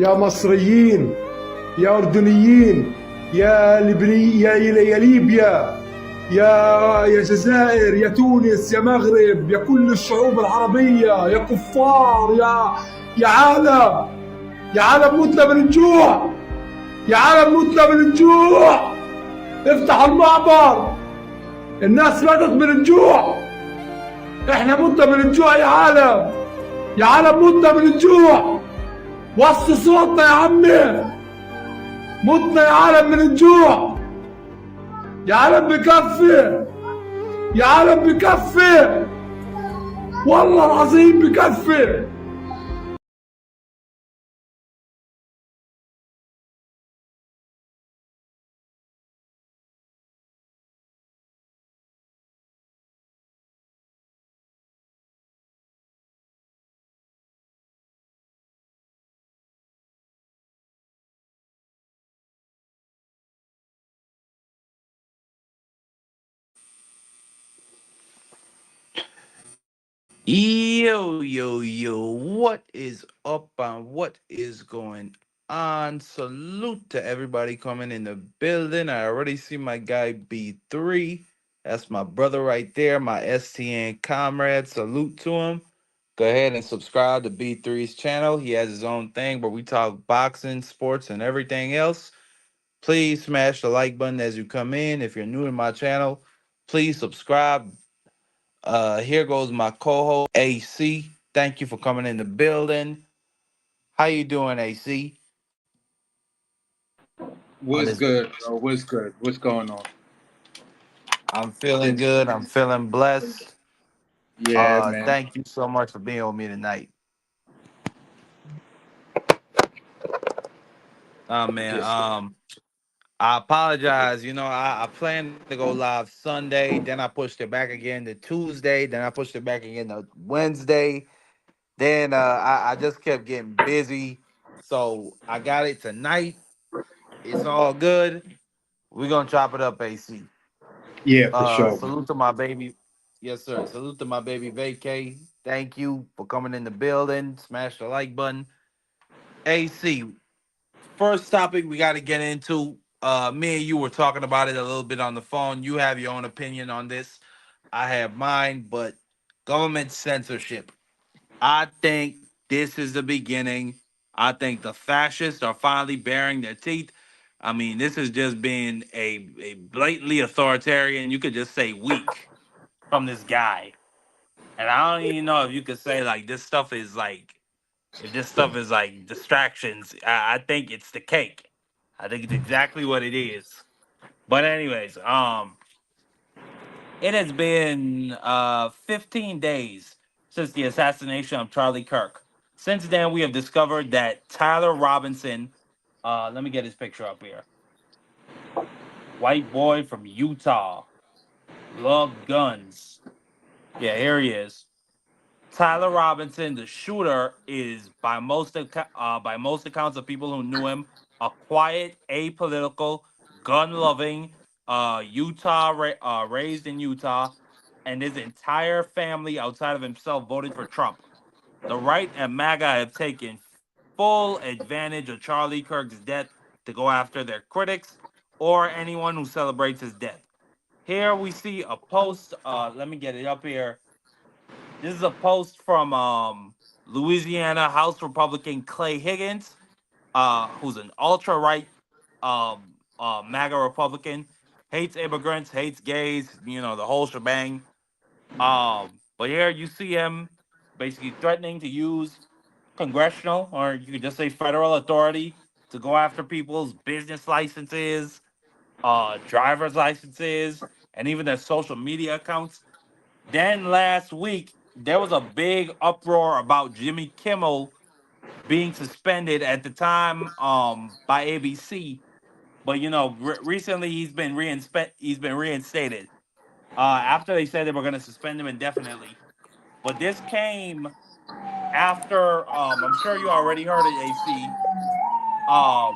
يا مصريين، يا أردنيين، يا ليبيا، يا جزائر، يا تونس، يا مغرب، يا كل الشعوب العربية، يا كفار، يا عالم، يا عالم متنا من الجوع، يا عالم متنا من الجوع. افتحوا المعبر، الناس ماتت من الجوع، احنا متنا من الجوع يا عالم، يا عالم متنا من الجوع. وصي صوتنا يا عمي، متنا يا عالم من الجوع، يا عالم بكفي، يا عالم بكفي، والله العظيم بكفي. Yo, what is up and what is going on? Salute to everybody coming in the building. I already see my guy B3. That's my brother right there, my STN comrade. Salute to him. Go ahead and subscribe to B3's channel. He has his own thing where we talk boxing, sports, and everything else. Please smash the like button as you come in. If you're new to my channel, please subscribe. Here goes my co-host AC. Thank you for coming in the building. How you doing, AC? On What's this, good, bro? What's good? What's going on? I'm feeling It's, good. I'm feeling blessed. yeah, man. Thank you so much for being with me tonight. Man. Yes, sir. I apologize. I planned to go live Sunday, then I pushed it back again to Tuesday, then I pushed it back again to Wednesday. Then I just kept getting busy, so I got it tonight. It's all good. We're gonna chop it up, AC. Yeah, for sure, man. Salute to my baby. Yes, sir. Salute to my baby Vacay. Thank you for coming in the building. Smash the like button. AC. First topic we got to get into. Me and you were talking about it a little bit on the phone. You have your own opinion on this. I have mine, but government censorship. I think this is the beginning. I think the fascists are finally baring their teeth. I mean, this has just been a blatantly authoritarian, you could just say weak from this guy. And I don't even know if you could say like this stuff is like if this stuff is like distractions. I think it's the cake. I think it's exactly what it is. But anyways, it has been 15 days since the assassination of Charlie Kirk. Since then, we have discovered that Tyler Robinson, let me get his picture up here. White boy from Utah, loved guns. Yeah, here he is. Tyler Robinson, the shooter, is by most accounts of people who knew him, a quiet, apolitical, gun-loving, raised in Utah, and his entire family outside of himself voted for Trump. The right and MAGA have taken full advantage of Charlie Kirk's death to go after their critics or anyone who celebrates his death. Here we see a post. Let me get it up here. This is a post from Louisiana House Republican Clay Higgins, who's an ultra right MAGA Republican, hates immigrants, hates gays, the whole shebang. But here you see him basically threatening to use congressional, or you could just say federal authority to go after people's business licenses, driver's licenses, and even their social media accounts. Then last week, there was a big uproar about Jimmy Kimmel being suspended at the time by ABC. But recently he's been reinstated after they said they were going to suspend him indefinitely. But this came after I'm sure you already heard it, AC. A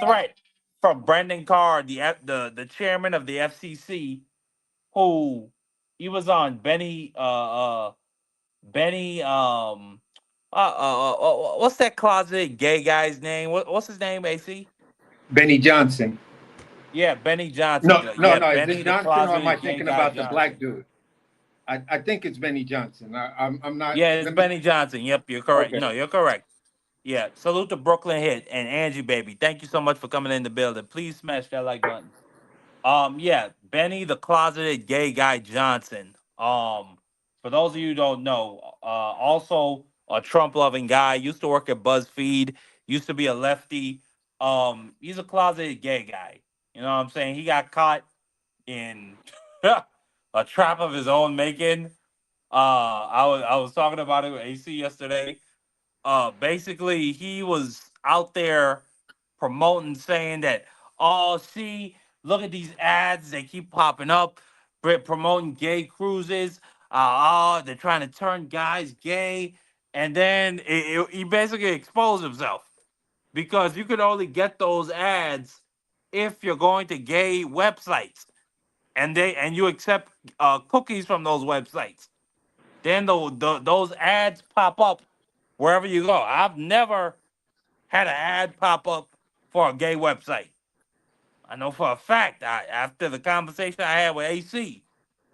threat from Brendan Carr, the chairman of the FCC, who he was on Benny What's that closeted gay guy's name? What's his name, AC? Benny Johnson. Yeah, Benny Johnson. No, no, Yeah, no. Is it Benny the Johnson or am I closeted gay thinking guy about the black Johnson. dude? I think it's Benny Johnson. I'm not. Yeah, it's Let me. Benny Johnson. Yep, you're correct. Okay. No, you're correct. Yeah, salute to Brooklyn Hit and Angie Baby. Thank you so much for coming in the building. Please smash that like button. Yeah, Benny the closeted gay guy Johnson. For those of you who don't know, also a Trump loving guy. Used to work at BuzzFeed. Used to be a lefty. He's a closeted gay guy. You know what I'm saying? He got caught in a trap of his own making. I was talking about it with AC yesterday. Basically he was out there promoting, saying that, oh, see, look at these ads, they keep popping up, promoting gay cruises. They're trying to turn guys gay. And then he basically exposed himself, because you could only get those ads if you're going to gay websites, and you accept cookies from those websites. Then those ads pop up wherever you go. I've never had an ad pop up for a gay website. I know for a fact, after the conversation I had with AC,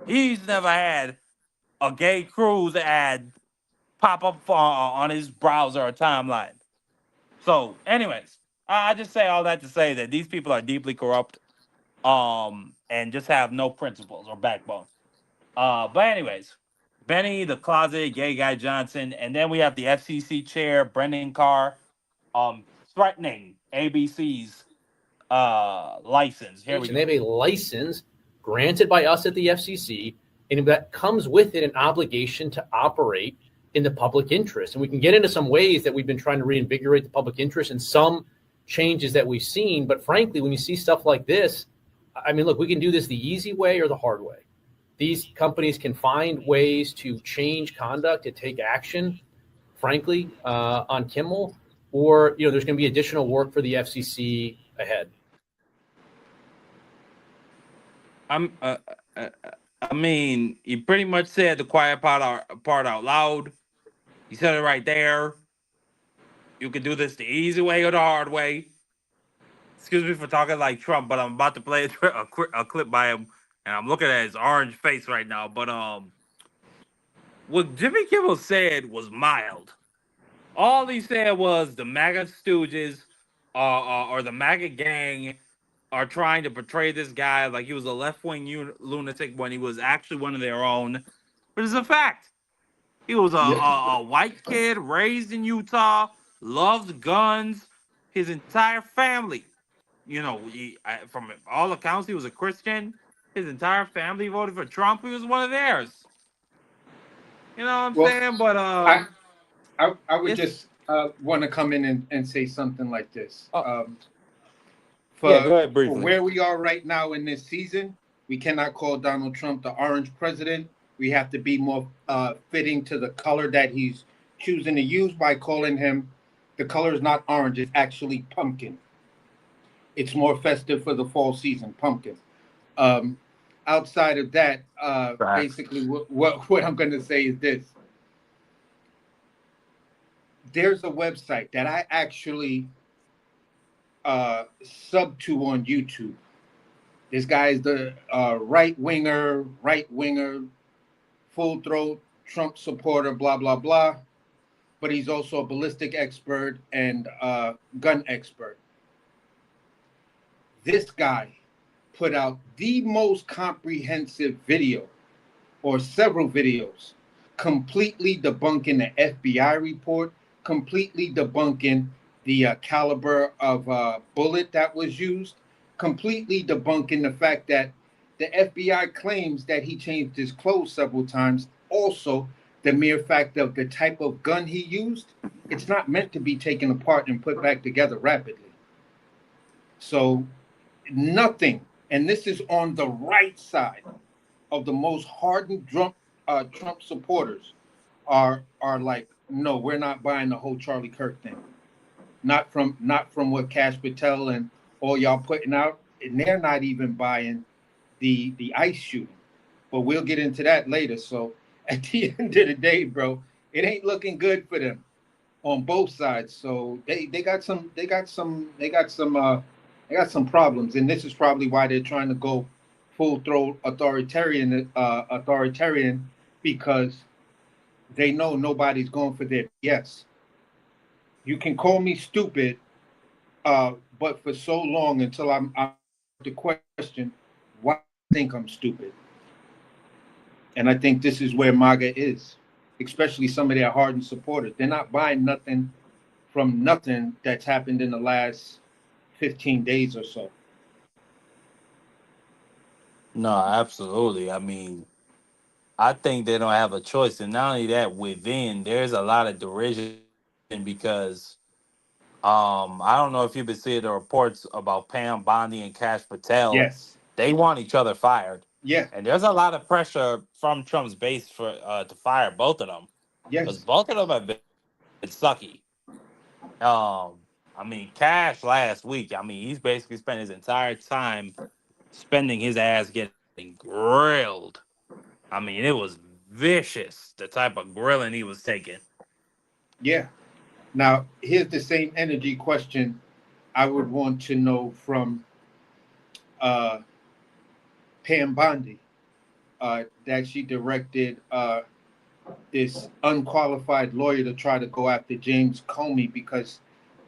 he's never had a gay cruise ad pop up on his browser or timeline. So, anyways, I just say all that to say that these people are deeply corrupt, and just have no principles or backbone. But anyways, Benny, the closet gay guy Johnson, and then we have the FCC chair, Brendan Carr, threatening ABC's license. Here we They go. have a license granted by us at the FCC, and that comes with it an obligation to operate in the public interest. And we can get into some ways that we've been trying to reinvigorate the public interest and some changes that we've seen. But frankly, when you see stuff like this, I mean, look, we can do this the easy way or the hard way. These companies can find ways to change conduct, to take action, frankly, on Kimmel, or there's going to be additional work for the FCC ahead. I mean, he pretty much said the quiet part out loud. He said it right there. You can do this the easy way or the hard way. Excuse me for talking like Trump, but I'm about to play a clip by him, and I'm looking at his orange face right now. But what Jimmy Kimmel said was mild. All he said was the MAGA stooges, or the MAGA gang, are trying to portray this guy like he was a left-wing lunatic when he was actually one of their own. But it's a fact. He was a white kid raised in Utah, loves guns. His entire family, from all accounts, he was a Christian. His entire family voted for Trump. He was one of theirs. You know what I'm saying? But I would just want to come in and say something like this. Go For ahead briefly. where we are right now in this season, we cannot call Donald Trump the orange president. We have to be more fitting to the color that he's choosing to use by calling him. The color is not orange; it's actually pumpkin. It's more festive for the fall season, pumpkin. Outside of that, basically, what I'm going to say is this. There's a website that I actually sub to on YouTube. This guy is the right winger, full throat Trump supporter, blah, blah, blah. But he's also a ballistic expert and gun expert. This guy put out the most comprehensive video, or several videos, completely debunking the FBI report, completely debunking the caliber of bullet that was used, completely debunking the fact that the FBI claims that he changed his clothes several times. Also, the mere fact of the type of gun he used, it's not meant to be taken apart and put back together rapidly. So nothing, and this is on the right side of the most hardened Trump supporters, are like, no, we're not buying the whole Charlie Kirk thing. Not from what Cash Patel and all y'all putting out, and they're not even buying the ICE shooting. But we'll get into that later. So at the end of the day, bro, it ain't looking good for them. on both sides. So they got some they got some problems, and this is probably why they're trying to go full throat authoritarian, because they know nobody's going for their BS. You can call me stupid, but for so long until I'm the question, why do you think I'm stupid? And I think this is where MAGA is, especially some of their hardened supporters. They're not buying nothing from nothing that's happened in the last 15 days or so. No, absolutely. I mean, I think they don't have a choice. And not only that, within, there's a lot of derision because I don't know if you've been seeing the reports about Pam Bondi and Cash Patel. Yes. They want each other fired. Yes. And there's a lot of pressure from Trump's base for to fire both of them. Because Yes. both of them have been sucky. I mean, Cash last week, I mean, he's basically spent his entire time spending his ass getting grilled. I mean, it was vicious, the type of grilling he was taking. Yeah. Now, here's the same energy question I would want to know from uh, Pam Bondi, that she directed this unqualified lawyer to try to go after James Comey because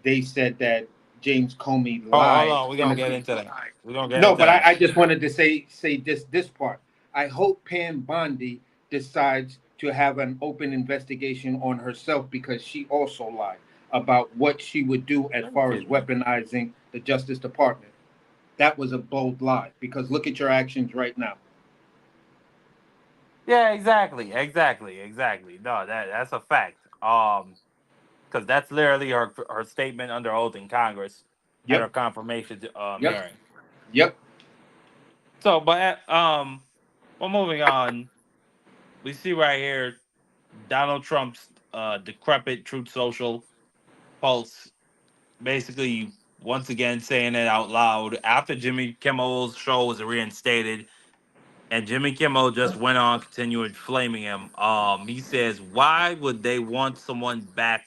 they said that James Comey Oh, hold lied on, we're in gonna a. get into that. We're gonna get No, into but that. I just wanted to say this part. I hope Pam Bondi decides to have an open investigation on herself because she also lied about what she would do as Are you far as kidding me? weaponizing the Justice Department. That was a bold lie because look at your actions right now. Yeah, exactly. No, that's a fact. Because that's literally her statement under oath in Congress at her Yep. confirmation Yep. hearing. Yep. So, but well, moving on, we see right here Donald Trump's decrepit Truth Social posts, basically once again saying it out loud after Jimmy Kimmel's show was reinstated. And Jimmy Kimmel just went on, continuing flaming him. He says, "Why would they want someone back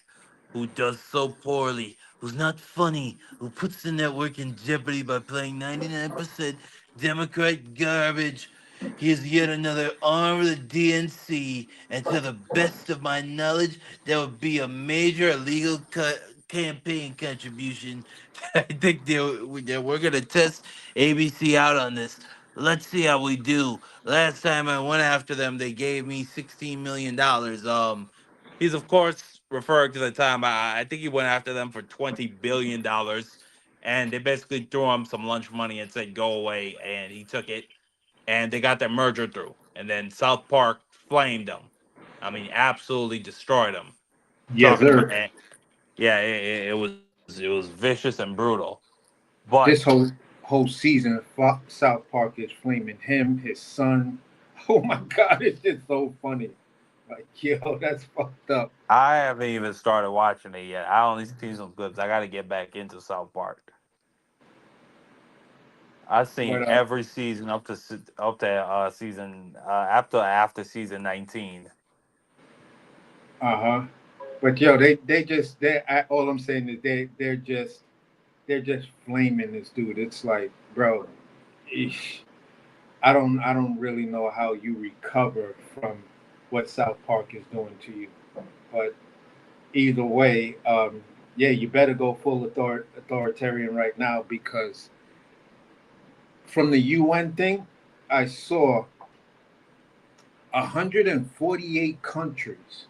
who does so poorly, who's not funny, who puts the network in jeopardy by playing 99% Democrat garbage? He is yet another arm of the DNC, and to the best of my knowledge, that would be a major illegal campaign contribution. I think we're going to test ABC out on this. Let's see how we do. Last time I went after them, they gave me $16 million. He's of course referring to the time I think he went after them for $20 billion, and they basically threw him some lunch money and said go away, and he took it, and they got their merger through, and then South Park flamed them. I mean, absolutely destroyed them. Yes, Talking about, sir. yeah, it was vicious and brutal, but This whole season, South Park is flaming him, his son. Oh my God, it's just so funny. Like, yo, that's fucked up. I haven't even started watching it yet. I only seen some clips. I got to get back into South Park. I've seen But every season up to season after season 19. huh. But yo, they just all I'm saying is they're just flaming this dude. It's like, bro, eesh, I don't really know how you recover from what South Park is doing to you. But either way, yeah, you better go full authoritarian right now because from the UN thing, I saw 148 countries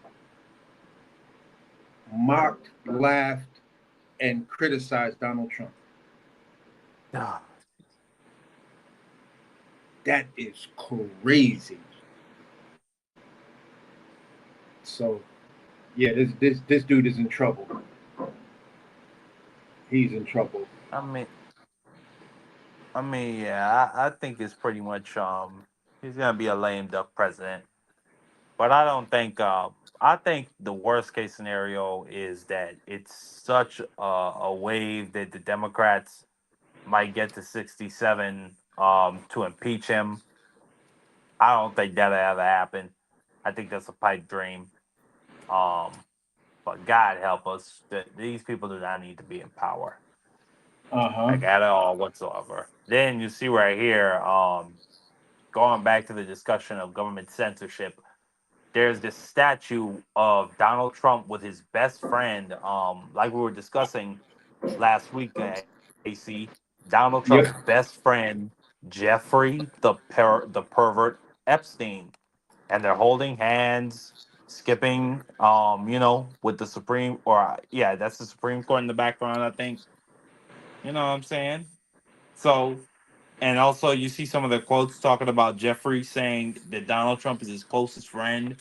mocked, laughed, and criticized Donald Trump. Ah, That is crazy. So yeah, this dude is in trouble. He's in trouble. I mean, yeah, I think it's pretty much he's gonna be a lame duck president. But I don't think I think the worst case scenario is that it's such a wave that the Democrats might get to 67 to impeach him. I don't think that'll ever happen. I think that's a pipe dream. Um But God help us, that these people do not need to be in power, Uh-huh. like at all whatsoever. Then you see right here, going back to the discussion of government censorship, there's this statue of Donald Trump with his best friend, like we were discussing last week, AC. Donald Yep. Trump's best friend, Jeffrey, the pervert Epstein, and they're holding hands, skipping, with the Supreme, or yeah, that's the Supreme Court in the background, I think. You know what I'm saying? So, and also you see some of the quotes talking about Jeffrey saying that Donald Trump is his closest friend,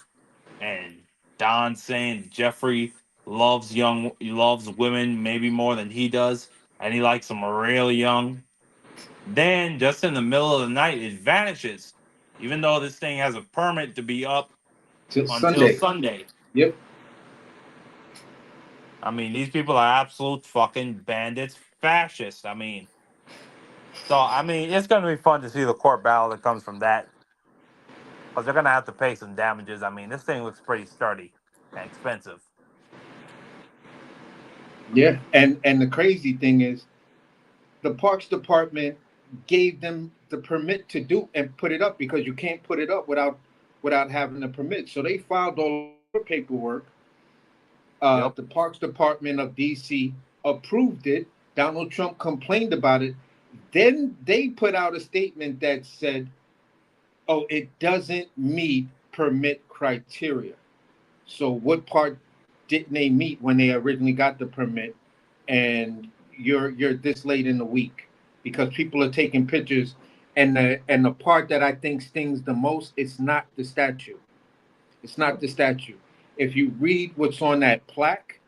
and Don saying Jeffrey loves women maybe more than he does, and he likes them real young. Then just in the middle of the night, it vanishes, even though this thing has a permit to be up Till until Sunday. Sunday. Yep. I mean, these people are absolute fucking bandits, fascists. I mean, it's going to be fun to see the court battle that comes from that, because they're going to have to pay some damages. I mean, this thing looks pretty sturdy and expensive. Yeah. And the crazy thing is, the Parks Department gave them the permit to do and put it up, because you can't put it up without having a permit. So they filed all the paperwork. Yep. The Parks Department of DC approved it. Donald Trump complained about it. Then they put out a statement that said, "Oh, it doesn't meet permit criteria." So what part didn't they meet when they originally got the permit? And you're this late in the week, because people are taking pictures. And the part that I think stings the most, it's not the statue. It's not the statue. If you read what's on that plaque,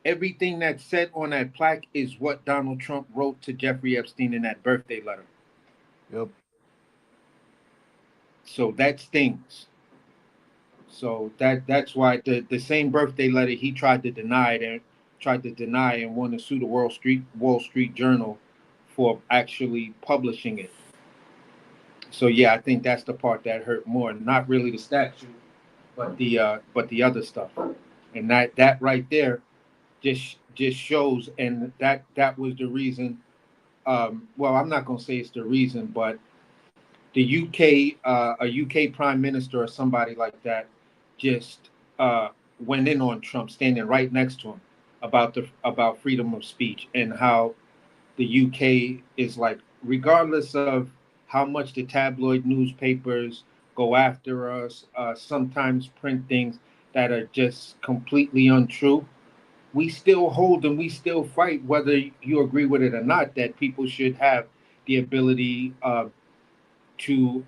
everything that's said on that plaque is what Donald Trump wrote to Jeffrey Epstein in that birthday letter. Yep. So that stings. So that's why the same birthday letter he tried to deny and want to sue the Wall Street Journal for actually publishing it. So yeah, I think that's the part that hurt more. Not really the statue, but the other stuff. And that right there just shows, and that was the reason. Well, I'm not gonna say it's the reason, but the UK, a UK prime minister or somebody like that, just went in on Trump, standing right next to him, about freedom of speech, and how the UK is like, regardless of how much the tabloid newspapers go after us, sometimes print things that are just completely untrue. We still hold and we still fight, whether you agree with it or not, that people should have the ability to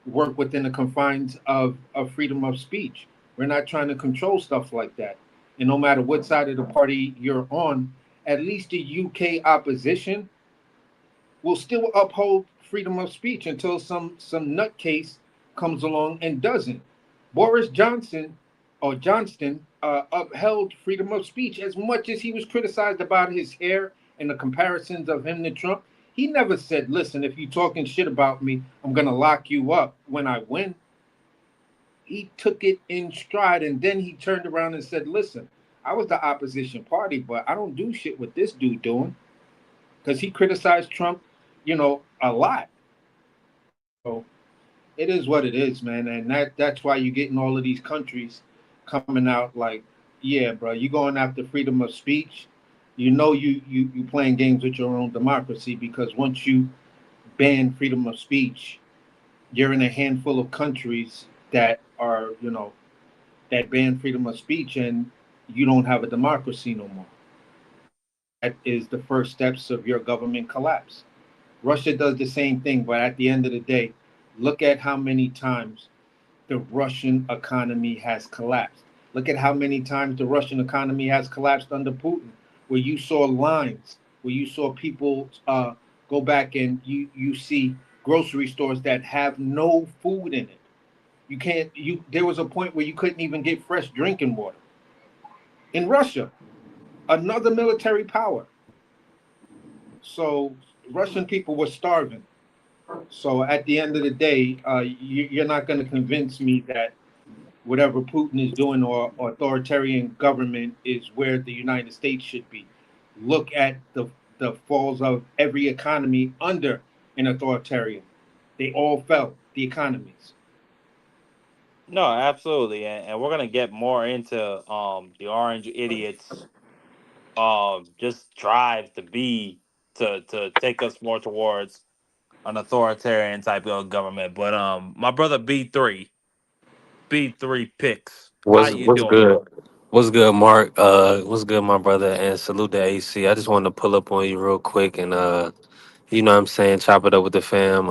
work within the confines of freedom of speech. We're not trying to control stuff like that. And no matter what side of the party you're on, at least the UK opposition will still uphold freedom of speech until some nutcase comes along and doesn't. Boris Johnson or Johnston upheld freedom of speech as much as he was criticized about his hair and the comparisons of him to Trump. He never said, "Listen, if you're talking shit about me, I'm gonna lock you up when I win." He took it in stride, and then he turned around and said, "Listen, I was the opposition party, but I don't do shit with this dude doing," because he criticized Trump, a lot. So it is what it is, man, and that's why you're getting all of these countries coming out like, "Yeah, bro, you going after freedom of speech. You playing games with your own democracy, because once you ban freedom of speech, you're in a handful of countries that are, that ban freedom of speech, and you don't have a democracy no more. That is the first steps of your government collapse." Russia does the same thing, but at the end of the day, look at how many times the Russian economy has collapsed. Look at how many times the Russian economy has collapsed under Putin, where you saw lines, where you saw people go back, and you see grocery stores that have no food in it. You can't. There was a point where you couldn't even get fresh drinking water in Russia, another military power. So Russian people were starving. So at the end of the day, you're not going to convince me that whatever Putin is doing or authoritarian government is where the United States should be. Look at the falls of every economy under an authoritarian. They all fell, the economies. No, absolutely, and we're gonna get more into the orange idiots just drive to be to take us more towards an authoritarian type of government. But my brother B3 picks. How What's you what's doing? good? What's good, Mark? What's good, my brother? And salute to AC. I just wanted to pull up on you real quick and you know what I'm saying, chop it up with the fam.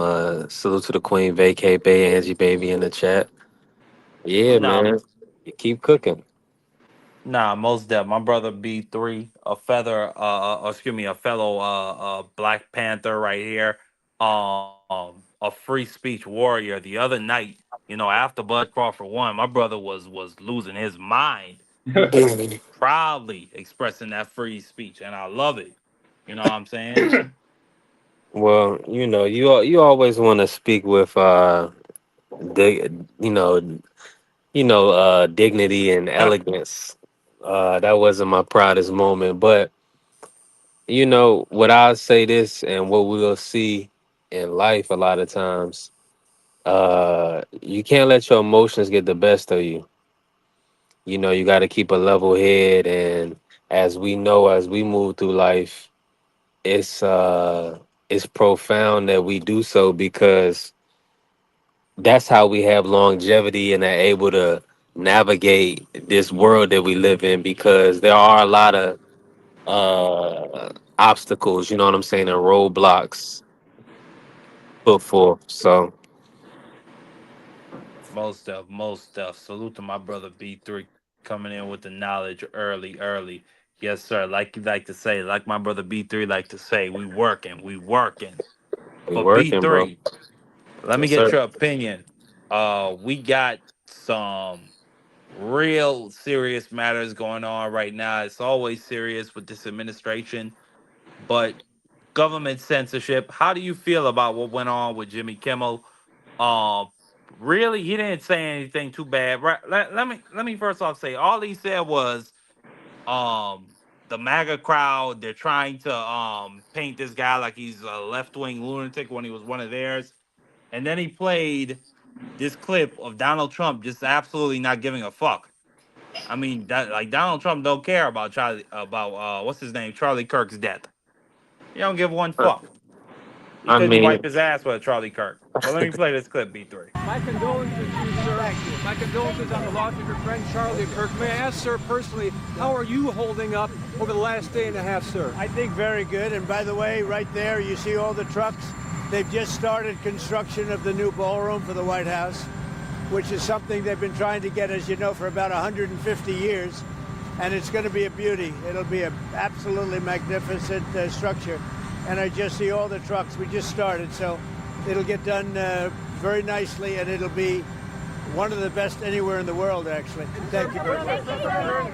Salute to the Queen, Vacay Bay, Angie Baby in the chat. Yeah, No, man. You keep cooking. nah, most deaf. My brother B3, a feather, excuse me, a fellow Black Panther right here. A free speech warrior. The other night, after Bud Crawford won, my brother was losing his mind. He was proudly expressing that free speech, and I love it. You know what I'm saying? Well, you always want to speak with dig, dignity and elegance. That wasn't my proudest moment, but what I'll say this and what we'll see in life a lot of times, you can't let your emotions get the best of you. You got to keep a level head, and as we know, as we move through life, it's uh it's profound that we do so, because that's how we have longevity and are able to navigate this world that we live in, because there are a lot of obstacles, you know what I'm saying, and roadblocks put forth. So Most stuff. Salute to my brother B3 coming in with the knowledge early. Yes, sir. Like you like to say, like my brother B3 like to say, we working. we But working, bro. B3, let me Yes, get sir. your opinion. We got some real serious matters going on right now. It's always serious with this administration, but government censorship. How do you feel about what went on with Jimmy Kimmel? Um, really, he didn't say anything too bad. Right? Let me first off say all he said was the MAGA crowd. They're trying to paint this guy like he's a left wing lunatic when he was one of theirs, and then he played this clip of Donald Trump just absolutely not giving a fuck. I mean, that like Donald Trump don't care about Charlie about what's his name, Charlie Kirk's death. He don't give one I fuck. He I couldn't mean, wipe his ass with Charlie Kirk. But let me play this clip, B3. My condolences to you, sir. My condolences on the loss of your friend Charlie Kirk. May I ask, sir, personally, how are you holding up over the last day and a half, sir? I think very good. And by the way, right there, you see all the trucks. They've just started construction of the new ballroom for the White House, which is something they've been trying to get, as you know, for about 150 years. And it's going to be a beauty. It'll be an absolutely magnificent structure. And I just see all the trucks. We just started, so it'll get done very nicely, and it'll be one of the best anywhere in the world, actually. Thank you very much.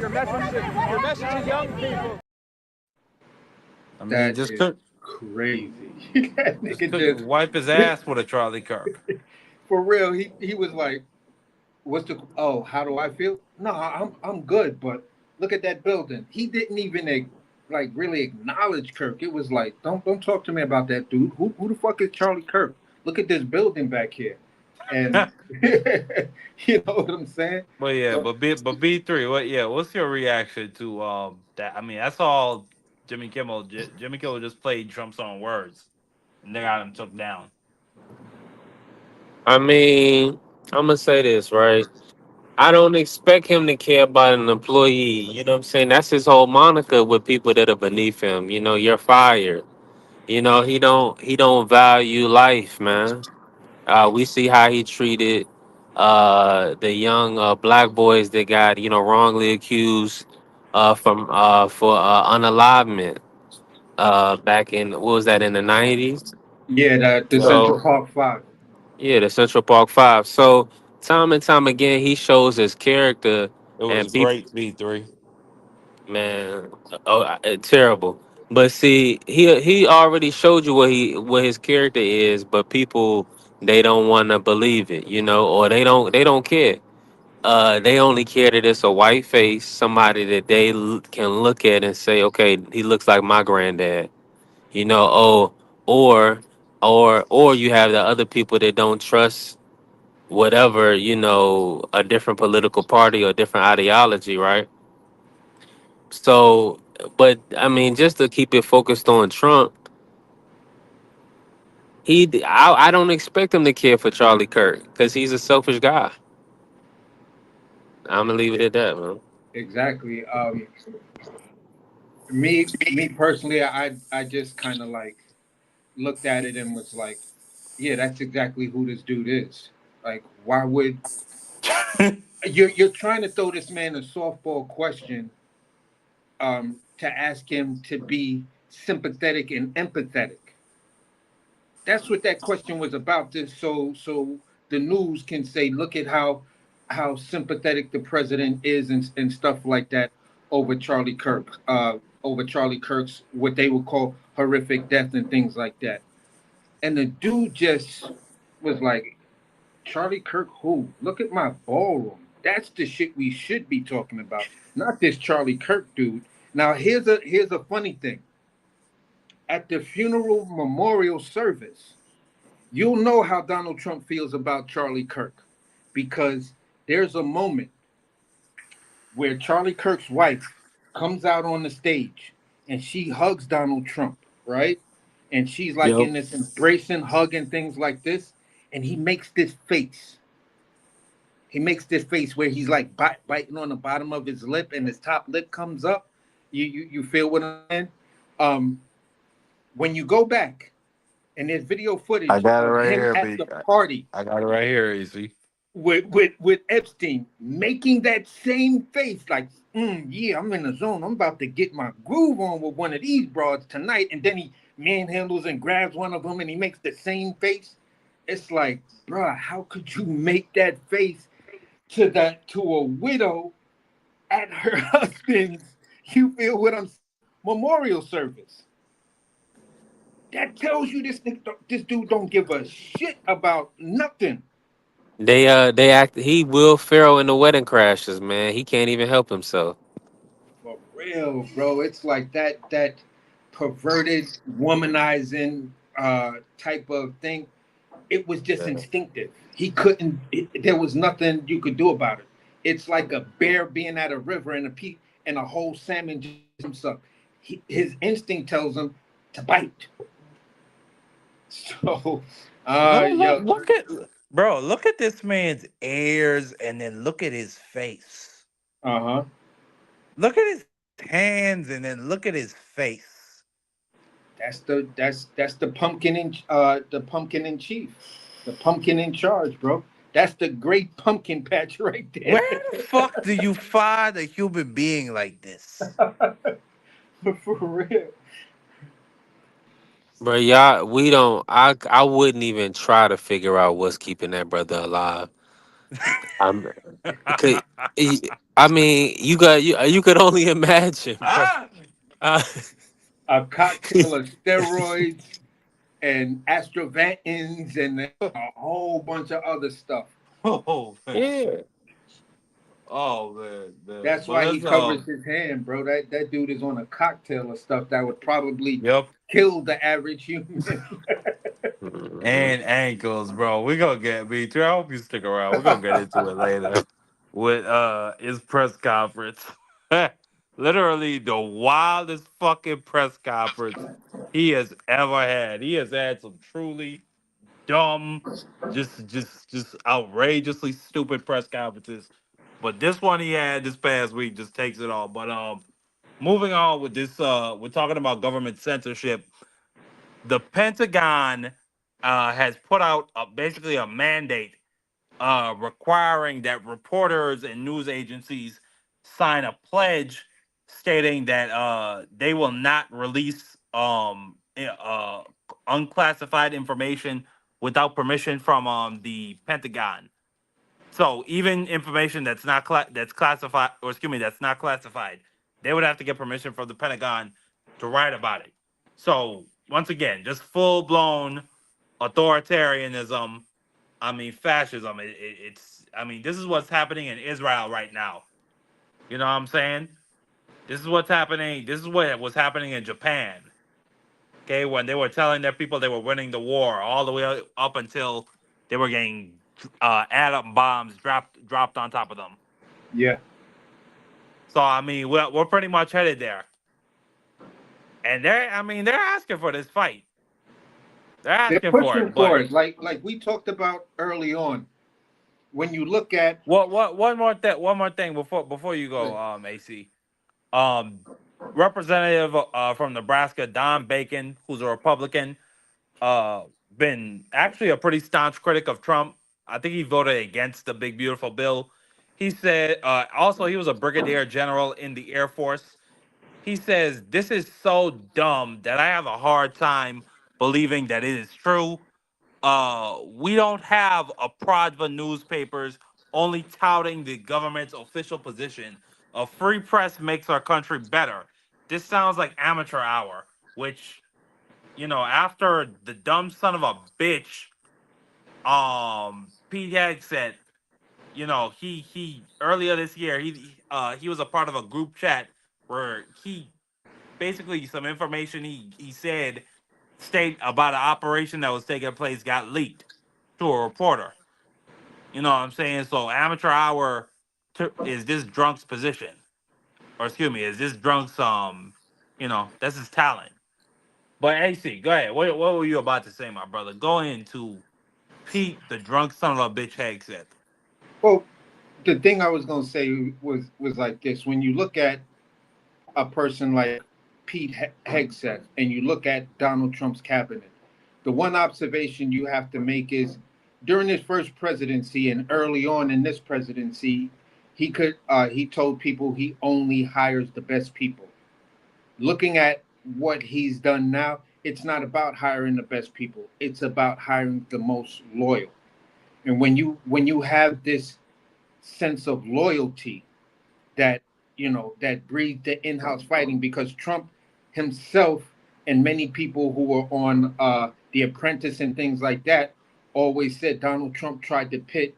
Your message to young people. I mean, That just is could crazy. That just nigga couldn't wipe his just ass with a Charlie Kirk. for real. He was like, "What's the? Oh, how do I feel? No, I'm good. But look at that building. He didn't even like really acknowledge Kirk. It was like, don't talk to me about that dude. Who the fuck is Charlie Kirk? Look at this building back here, and you know what I'm saying. But yeah, So but B3, what's your reaction to that? I mean, that's all Jimmy Kimmel. Jimmy Kimmel just played Trump's own words, and they got him took down. I mean, I'm gonna say this, right? I don't expect him to care about an employee. You know what I'm saying? That's his whole moniker with people that are beneath him. You're fired. He don't value life, man. We see how he treated the young black boys that got wrongly accused from for unalivement back in, what was that, in the 90s. yeah, the Central So Park Five. yeah, the Central Park Five. So time and time again, he shows his character, It was and people, great, B3. man, terrible. But see, he already showed you what his character is, but people, they don't want to believe it, or they don't care. they only care that it's a white face, somebody that they can look at and say, okay, he looks like my granddad. You know, oh, or or you have the other people that don't trust whatever, a different political party or different ideology, right? So, but I mean, just to keep it focused on Trump, I don't expect him to care for Charlie Kirk because he's a selfish guy. I'm gonna leave it at that, man. Exactly. Me personally, I just kind of like looked at it and was like, yeah, that's exactly who this dude is. Like, why would you're trying to throw this man a softball question to ask him to be sympathetic and empathetic? That's what that question was about. This so the news can say, look at how sympathetic the president is and stuff like that over Charlie Kirk, over Charlie Kirk's what they would call horrific death and things like that. And the dude just was like, Charlie Kirk, who? Look at my ballroom. That's the shit we should be talking about, not this Charlie Kirk dude. Now here's a funny thing. At the funeral memorial service, you'll know how Donald Trump feels about Charlie Kirk because there's a moment where Charlie Kirk's wife comes out on the stage and she hugs Donald Trump, right? And she's like Yep. in this embracing hug and things like this. And he makes this face. He makes this face where he's like biting on the bottom of his lip and his top lip comes up. You feel what I'm saying? Um, when you go back and there's video I footage got it of right him here, at B. the party I got it right here, Easy. with Epstein making that same face, like, yeah, I'm in the zone. I'm about to get my groove on with one of these broads tonight. And then he manhandles and grabs one of them and he makes the same face. It's like, bruh, how could you make that face to a widow at her husband's, you feel what I'm saying, memorial service? That tells you this dude don't give a shit about nothing. They act. He Will Ferrell in the Wedding Crashers, man. He can't even help himself. For real, bro. It's like that perverted, womanizing type of thing. It was just Yeah. instinctive. He couldn't. There was nothing you could do about it. It's like a bear being at a river and and a whole salmon just jumps up. His instinct tells him to bite. So, Look, look, yo, look at bro. Look at this man's ears, and then look at his face. uh huh. Look at his hands, and then look at his face. That's the pumpkin in chief, the pumpkin in charge, bro. That's the great pumpkin patch right there. Where the fuck do you find a human being like this? For real. But y'all, we don't. I wouldn't even try to figure out what's keeping that brother alive. I'm. Cause, I mean, you could only imagine, bro. Ah! Uh, A cocktail of steroids and astrovantins and a whole bunch of other stuff. Oh man. yeah. Oh man. That's But why he let's covers his hand, bro. That dude is on a cocktail of stuff that would probably yep. kill the average human. Mhm. And ankles, bro. We gonna get B3. I hope you stick around. We're gonna get into it later with his press conference. Literally the wildest fucking press conference he has ever had. He has had some truly dumb, just outrageously stupid press conferences. But this one he had this past week just takes it all. But moving on with this, we're talking about government censorship. The Pentagon has put out basically a mandate requiring that reporters and news agencies sign a pledge stating that they will not release unclassified information without permission from the Pentagon. So even information that's classified, or excuse me, that's not classified, they would have to get permission from the Pentagon to write about it. So once again, just full blown authoritarianism I mean, fascism. It's. I mean, this is what's happening in Israel right now. You know what I'm saying? This is what's happening. This is what was happening in Japan. Okay, when they were telling their people they were winning the war, all the way up until they were getting atom bombs dropped on top of them. Yeah. So I mean, we're pretty much headed there. And they're asking for this fight. They're They're asking for pushing it. But for it, like we talked about early on. When you look at what one more thing before you go, AC. Um, Representative from Nebraska, Don Bacon, who's a Republican, uh, been actually a pretty staunch critic of Trump. I think he voted against the big beautiful bill. He said also he was a brigadier general in the Air Force. He says this is so dumb that I have a hard time believing that it is true. We don't have a Pradva newspapers only touting the government's official position. A free press makes our country better. This sounds like amateur hour, which, after the dumb son of a bitch, Pete Hegseth, he earlier this year, he was a part of a group chat where he basically some information he said state about an operation that was taking place got leaked to a reporter. You know what I'm saying? So amateur hour is this drunk's position, or excuse me, is this drunk's that's his talent. But AC, go ahead. What were you about to say, my brother? Go into Pete, the drunk son of a bitch, Hegseth. well, the thing I was gonna say was like this: when you look at a person like Pete Hegseth and you look at Donald Trump's cabinet, the one observation you have to make is during his first presidency and early on in this presidency, he told people he only hires the best people. Looking at what he's done now, it's not about hiring the best people. It's about hiring the most loyal. And when you have this sense of loyalty that that breathed the in-house fighting, because Trump himself and many people who were on The Apprentice and things like that always said Donald Trump tried to pit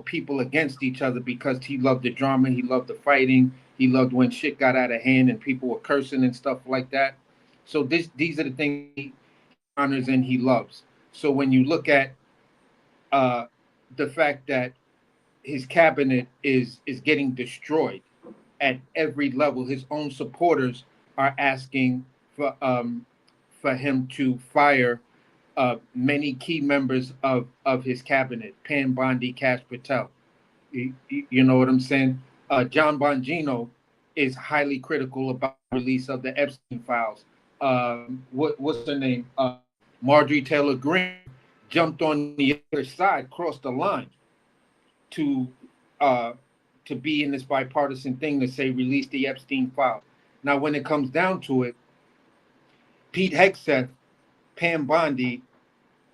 people against each other because he loved the drama, he loved the fighting, he loved when shit got out of hand and people were cursing and stuff like that. So these are the things he honors and he loves. So when you look at uh, the fact that his cabinet is getting destroyed at every level. His own supporters are asking for him to fire many key members of his cabinet, Pam Bondi, Cash Patel. You know what I'm saying? John Bongino is highly critical about the release of the Epstein files. What's her name? Marjorie Taylor Greene jumped on the other side, crossed the line to be in this bipartisan thing to say release the Epstein file. Now, when it comes down to it, Pete Hegseth, Pam Bondi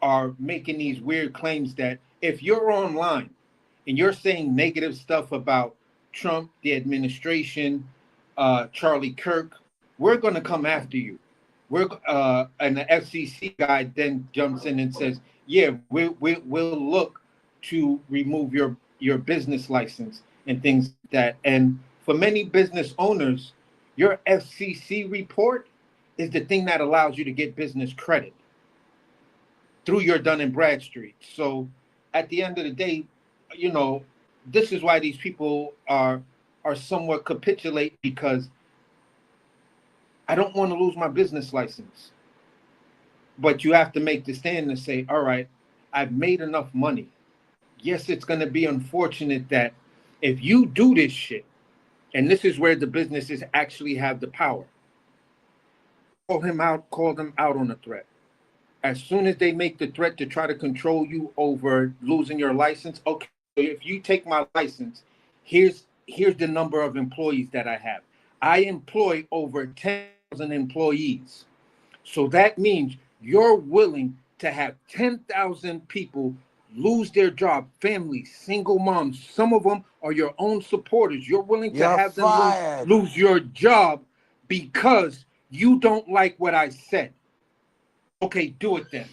are making these weird claims that if you're online and you're saying negative stuff about Trump, the administration, Charlie Kirk, we're going to come after you. And the FCC guy then jumps in and says, yeah, we'll look to remove your business license and things like that. And for many business owners, your FCC report is the thing that allows you to get business credit through your Dun & Bradstreet. So at the end of the day, this is why these people are somewhat capitulate, because I don't want to lose my business license. But you have to make the stand and say, all right, I've made enough money. Yes, it's going to be unfortunate that if you do this shit, and this is where the businesses actually have the power, call them out on the threat. As soon as they make the threat to try to control you over losing your license, okay, if you take my license, here's the number of employees that I have. I employ over 10,000 employees. So that means you're willing to have 10,000 people lose their job, families, single moms. Some of them are your own supporters. You're willing to You're have fired. them lose your job because you don't like what I said. Okay, do it then.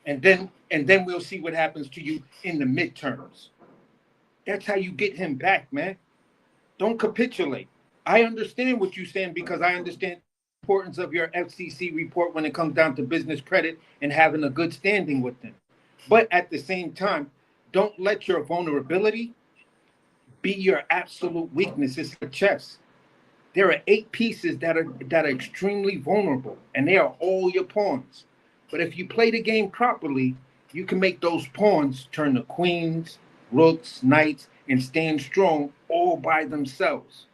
and then we'll see what happens to you in the midterms. That's how you get him back, man. Don't capitulate. I understand what you're saying because I understand the importance of your FCC report when it comes down to business credit and having a good standing with them. But at the same time, don't let your vulnerability be your absolute weakness. It's like chess. There are 8 pieces that are extremely vulnerable, and they are all your pawns. But if you play the game properly, you can make those pawns turn to queens, rooks, knights, and stand strong all by themselves.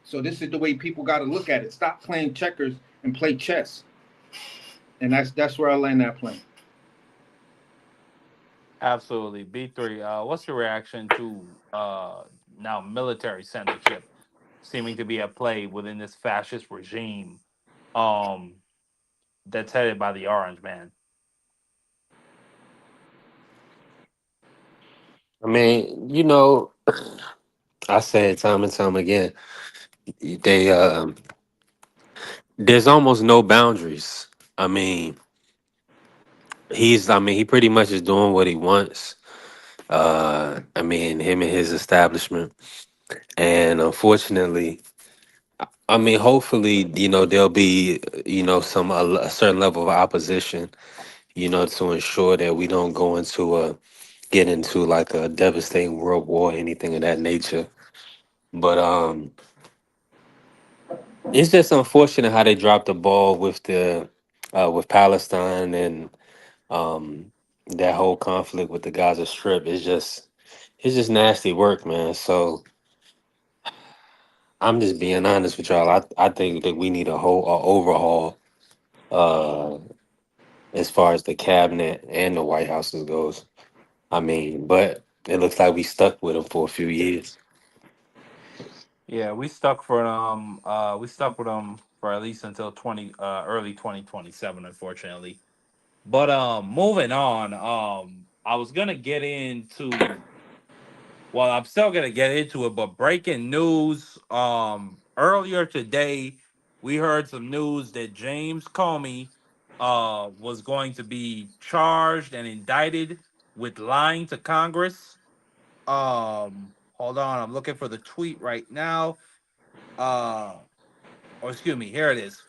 So this is the way people got to look at it. Stop playing checkers and play chess. And that's where I land that plane. Absolutely. B3, what's your reaction to now military censorship seeming to be at play within this fascist regime um, that's headed by the Orange Man? I mean, I say it time and time again. They There's almost no boundaries. I mean, he pretty much is doing what he wants. I mean, him and his establishment. And unfortunately, I mean, hopefully, there'll be, a certain level of opposition, to ensure that we don't get into like a devastating world war, anything of that nature. But it's just unfortunate how they dropped the ball with the with Palestine and that whole conflict with the Gaza Strip. It's just nasty work, man. So I'm just being honest with y'all. I think that we need a overhaul uh as far as the cabinet and the White Houses goes. I mean, but it looks like we stuck with them for a few years. Yeah, we stuck with them for at least until early 2027, unfortunately. But moving on, I was gonna get into well, I'm still gonna get into it, but breaking news. Earlier today, we heard some news that James Comey was going to be charged and indicted with lying to Congress. Hold on, I'm looking for the tweet right now. Uh, or excuse me, here it is.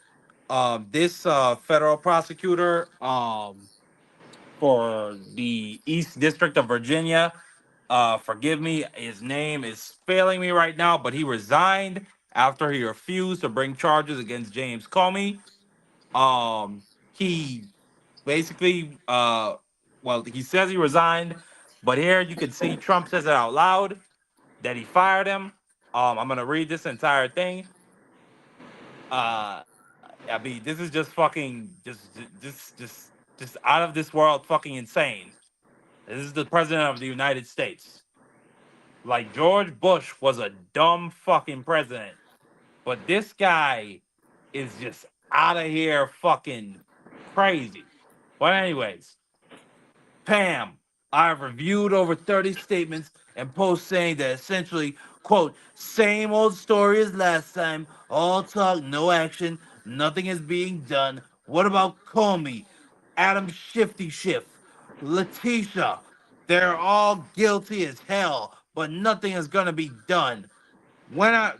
This federal prosecutor for the East District of Virginia. Forgive me, his name is failing me right now, but he resigned after he refused to bring charges against James Comey. He basically, well, he says he resigned, but here you can see Trump says it out loud that he fired him. I'm gonna read this entire thing. I mean, this is just fucking, just out of this world, fucking insane. This is the president of the United States. Like George Bush was a dumb fucking president, but this guy is just out of here fucking crazy. But anyways, Pam, I've reviewed over 30 statements and posts saying that essentially, quote, same old story as last time, all talk, no action, nothing is being done. What about Comey, Adam Shifty Schiff, Letitia? They're all guilty as hell, but nothing is going to be done. When I,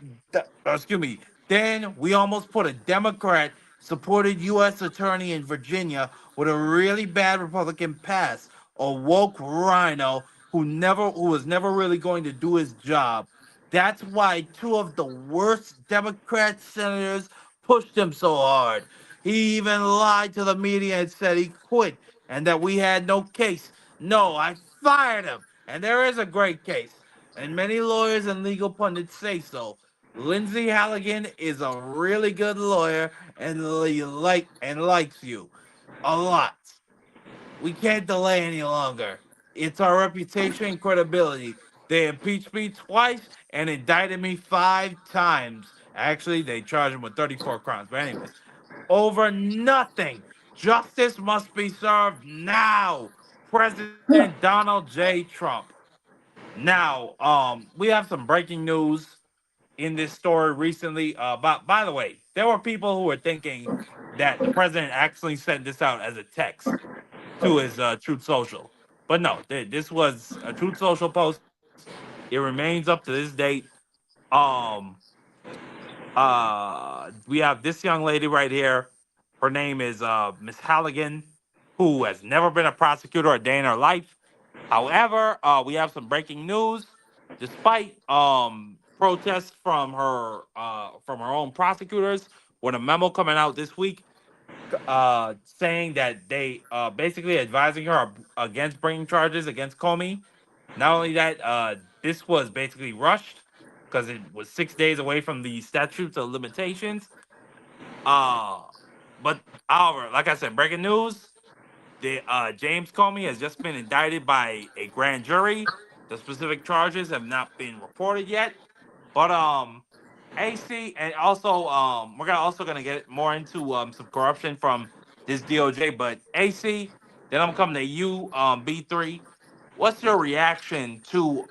excuse me, then we almost put a Democrat supported U.S. attorney in Virginia with a really bad Republican past, a woke rhino who was never really going to do his job. That's why 2 of the worst Democrat senators pushed him so hard. He even lied to the media and said he quit and that we had no case. No, I fired him, and there is a great case and many lawyers and legal pundits say so. Lindsay Halligan is a really good lawyer and likes you a lot. We can't delay any longer. It's our reputation and credibility. They impeached me twice and indicted me 5 times. Actually, they charged him with 34 crimes. But anyways, over nothing. Justice must be served now. President Donald J. Trump. Now, we have some breaking news in this story recently. By the way, there were people who were thinking that the president actually sent this out as a text. to his Truth Social. But no, this was a Truth Social post. It remains up to this date. Um, we have this young lady right here. Her name is Miss Halligan, who has never been a prosecutor a day in her life. However, we have some breaking news. Despite protests from her own prosecutors, with a memo coming out this week saying that they basically advising her against bringing charges against Comey. Not only that, this was basically rushed because it was 6 days away from the statutes of limitations. Uh, but however, like I said, breaking news: the James Comey has just been indicted by a grand jury. The specific charges have not been reported yet, but AC, and also we're gonna also gonna get more into some corruption from this DOJ. But AC, then I'm coming to you, B3. What's your reaction to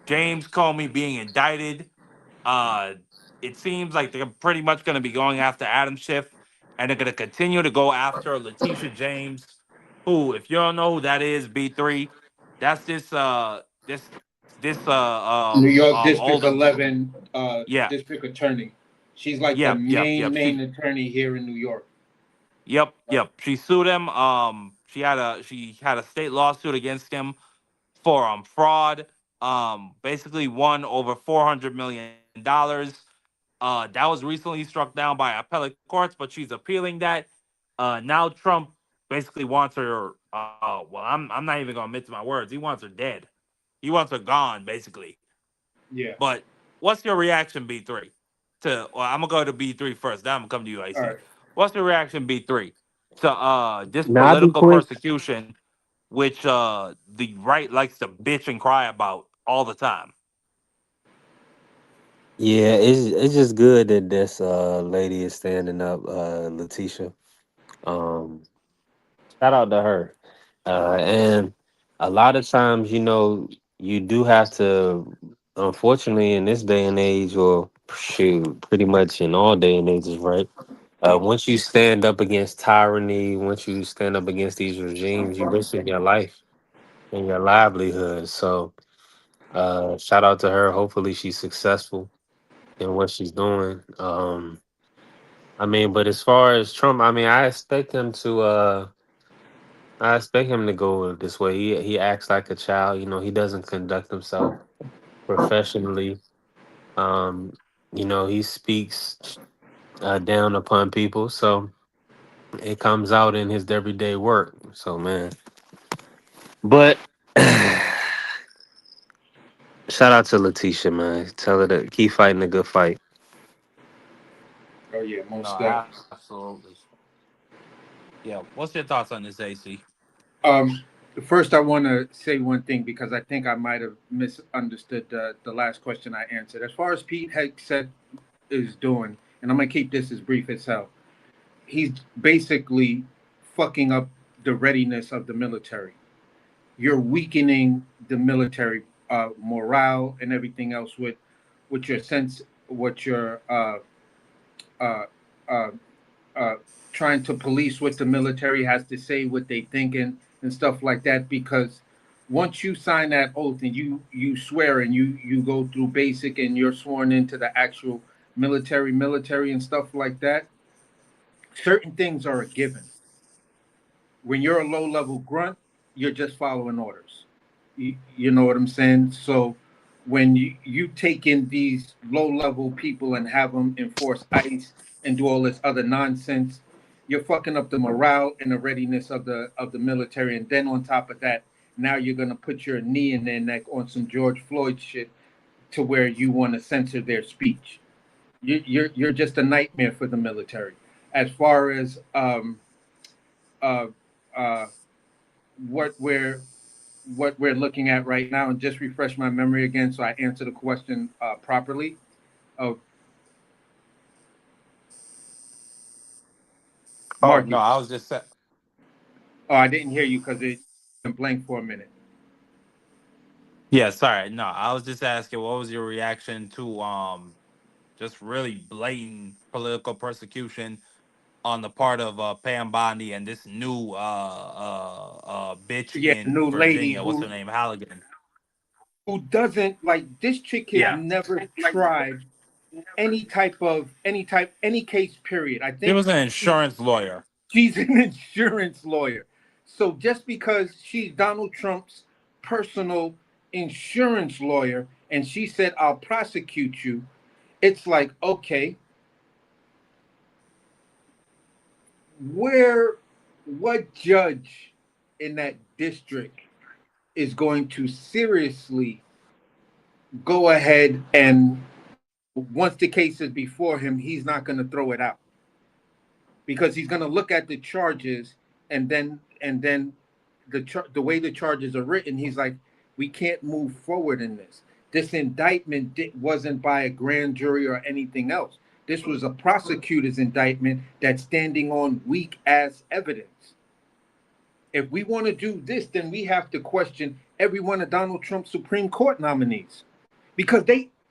James Comey being indicted? Uh, it seems like they're pretty much going to be going after Adam Schiff, and they're going to continue to go after Letitia James, who, if you don't know who that is, B3, that's New York District older. 11 Yeah, district attorney. She's like the yep. main attorney here in New York. Yep. She sued him. She had a state lawsuit against him for fraud. Basically won over $400 million. That was recently struck down by appellate courts, but she's appealing that. Now Trump basically wants her. Well, I'm not even gonna admit to my words. He wants her dead. He wants her gone, basically. Yeah. But what's your reaction, B3? To well, I'm gonna go to B3 first. Then I'm gonna come to you, All AC. right. What's your reaction, B3, to this Now I'll be political quick. persecution, which the right likes to bitch and cry about all the time? Yeah, it's just good that this lady is standing up, Letitia. Um, Shout out to her. And a lot of times, you do have to, unfortunately, in this day and age, or shoot, pretty much in all day and ages, right? Once you stand up against tyranny, once you stand up against these regimes, you risk your life and your livelihood. So, shout out to her. Hopefully, she's successful in what she's doing. I mean, but as far as Trump, I mean, I expect him to go this way. He acts like a child. He doesn't conduct himself professionally. Um, he speaks down upon people, so it comes out in his everyday work. So man, but shout out to Letitia, man. Tell her to keep fighting a good fight. Oh yeah, No, most definitely. absolutely. Yeah. What's your thoughts on this, AC? Um, First, I want to say one thing because I think I might have misunderstood the last question I answered. As far as Pete Hegseth is doing, and I'm gonna keep this as brief as hell. He's basically fucking up the readiness of the military. You're weakening the military morale and everything else with your sense, what your uh, uh, uh, trying to police what the military has to say, what they thinking, and stuff like that. Because once you sign that oath and you swear and you go through basic and you're sworn into the actual military and stuff like that, certain things are a given. When you're a low level grunt, you're just following orders. You know what I'm saying? So when you take in these low level people and have them enforce ICE and do all this other nonsense, you're fucking up the morale and the readiness of the military. And then on top of that, now you're gonna put your knee in their neck on some George Floyd shit to where you want to censor their speech. You're just a nightmare for the military. As far as uh, uh, what we're looking at right now, and just refresh my memory again so I answer the question properly. Oh, Oh Mark, no, I was just oh, I didn't hear you because it went blank for a minute. yeah. Sorry, no, I was just asking what was your reaction to just really blatant political persecution on the part of Pam Bondi and this new bitch Yeah, in new lady Virginia. What's her name? Halligan. who doesn't like this chick has Yeah. never tried any case period. I She think was an insurance lawyer. she's an insurance lawyer. So just because she's Donald Trump's personal insurance lawyer and she said I'll prosecute you, it's like, okay, what judge in that district is going to seriously go ahead and once the case is before him, he's not going to throw it out because he's going to look at the charges and then the way the charges are written, he's like, we can't move forward in this. This indictment wasn't by a grand jury or anything else. This was a prosecutor's indictment that's standing on weak ass evidence. If we want to do this, then we have to question every one of Donald Trump's Supreme Court nominees because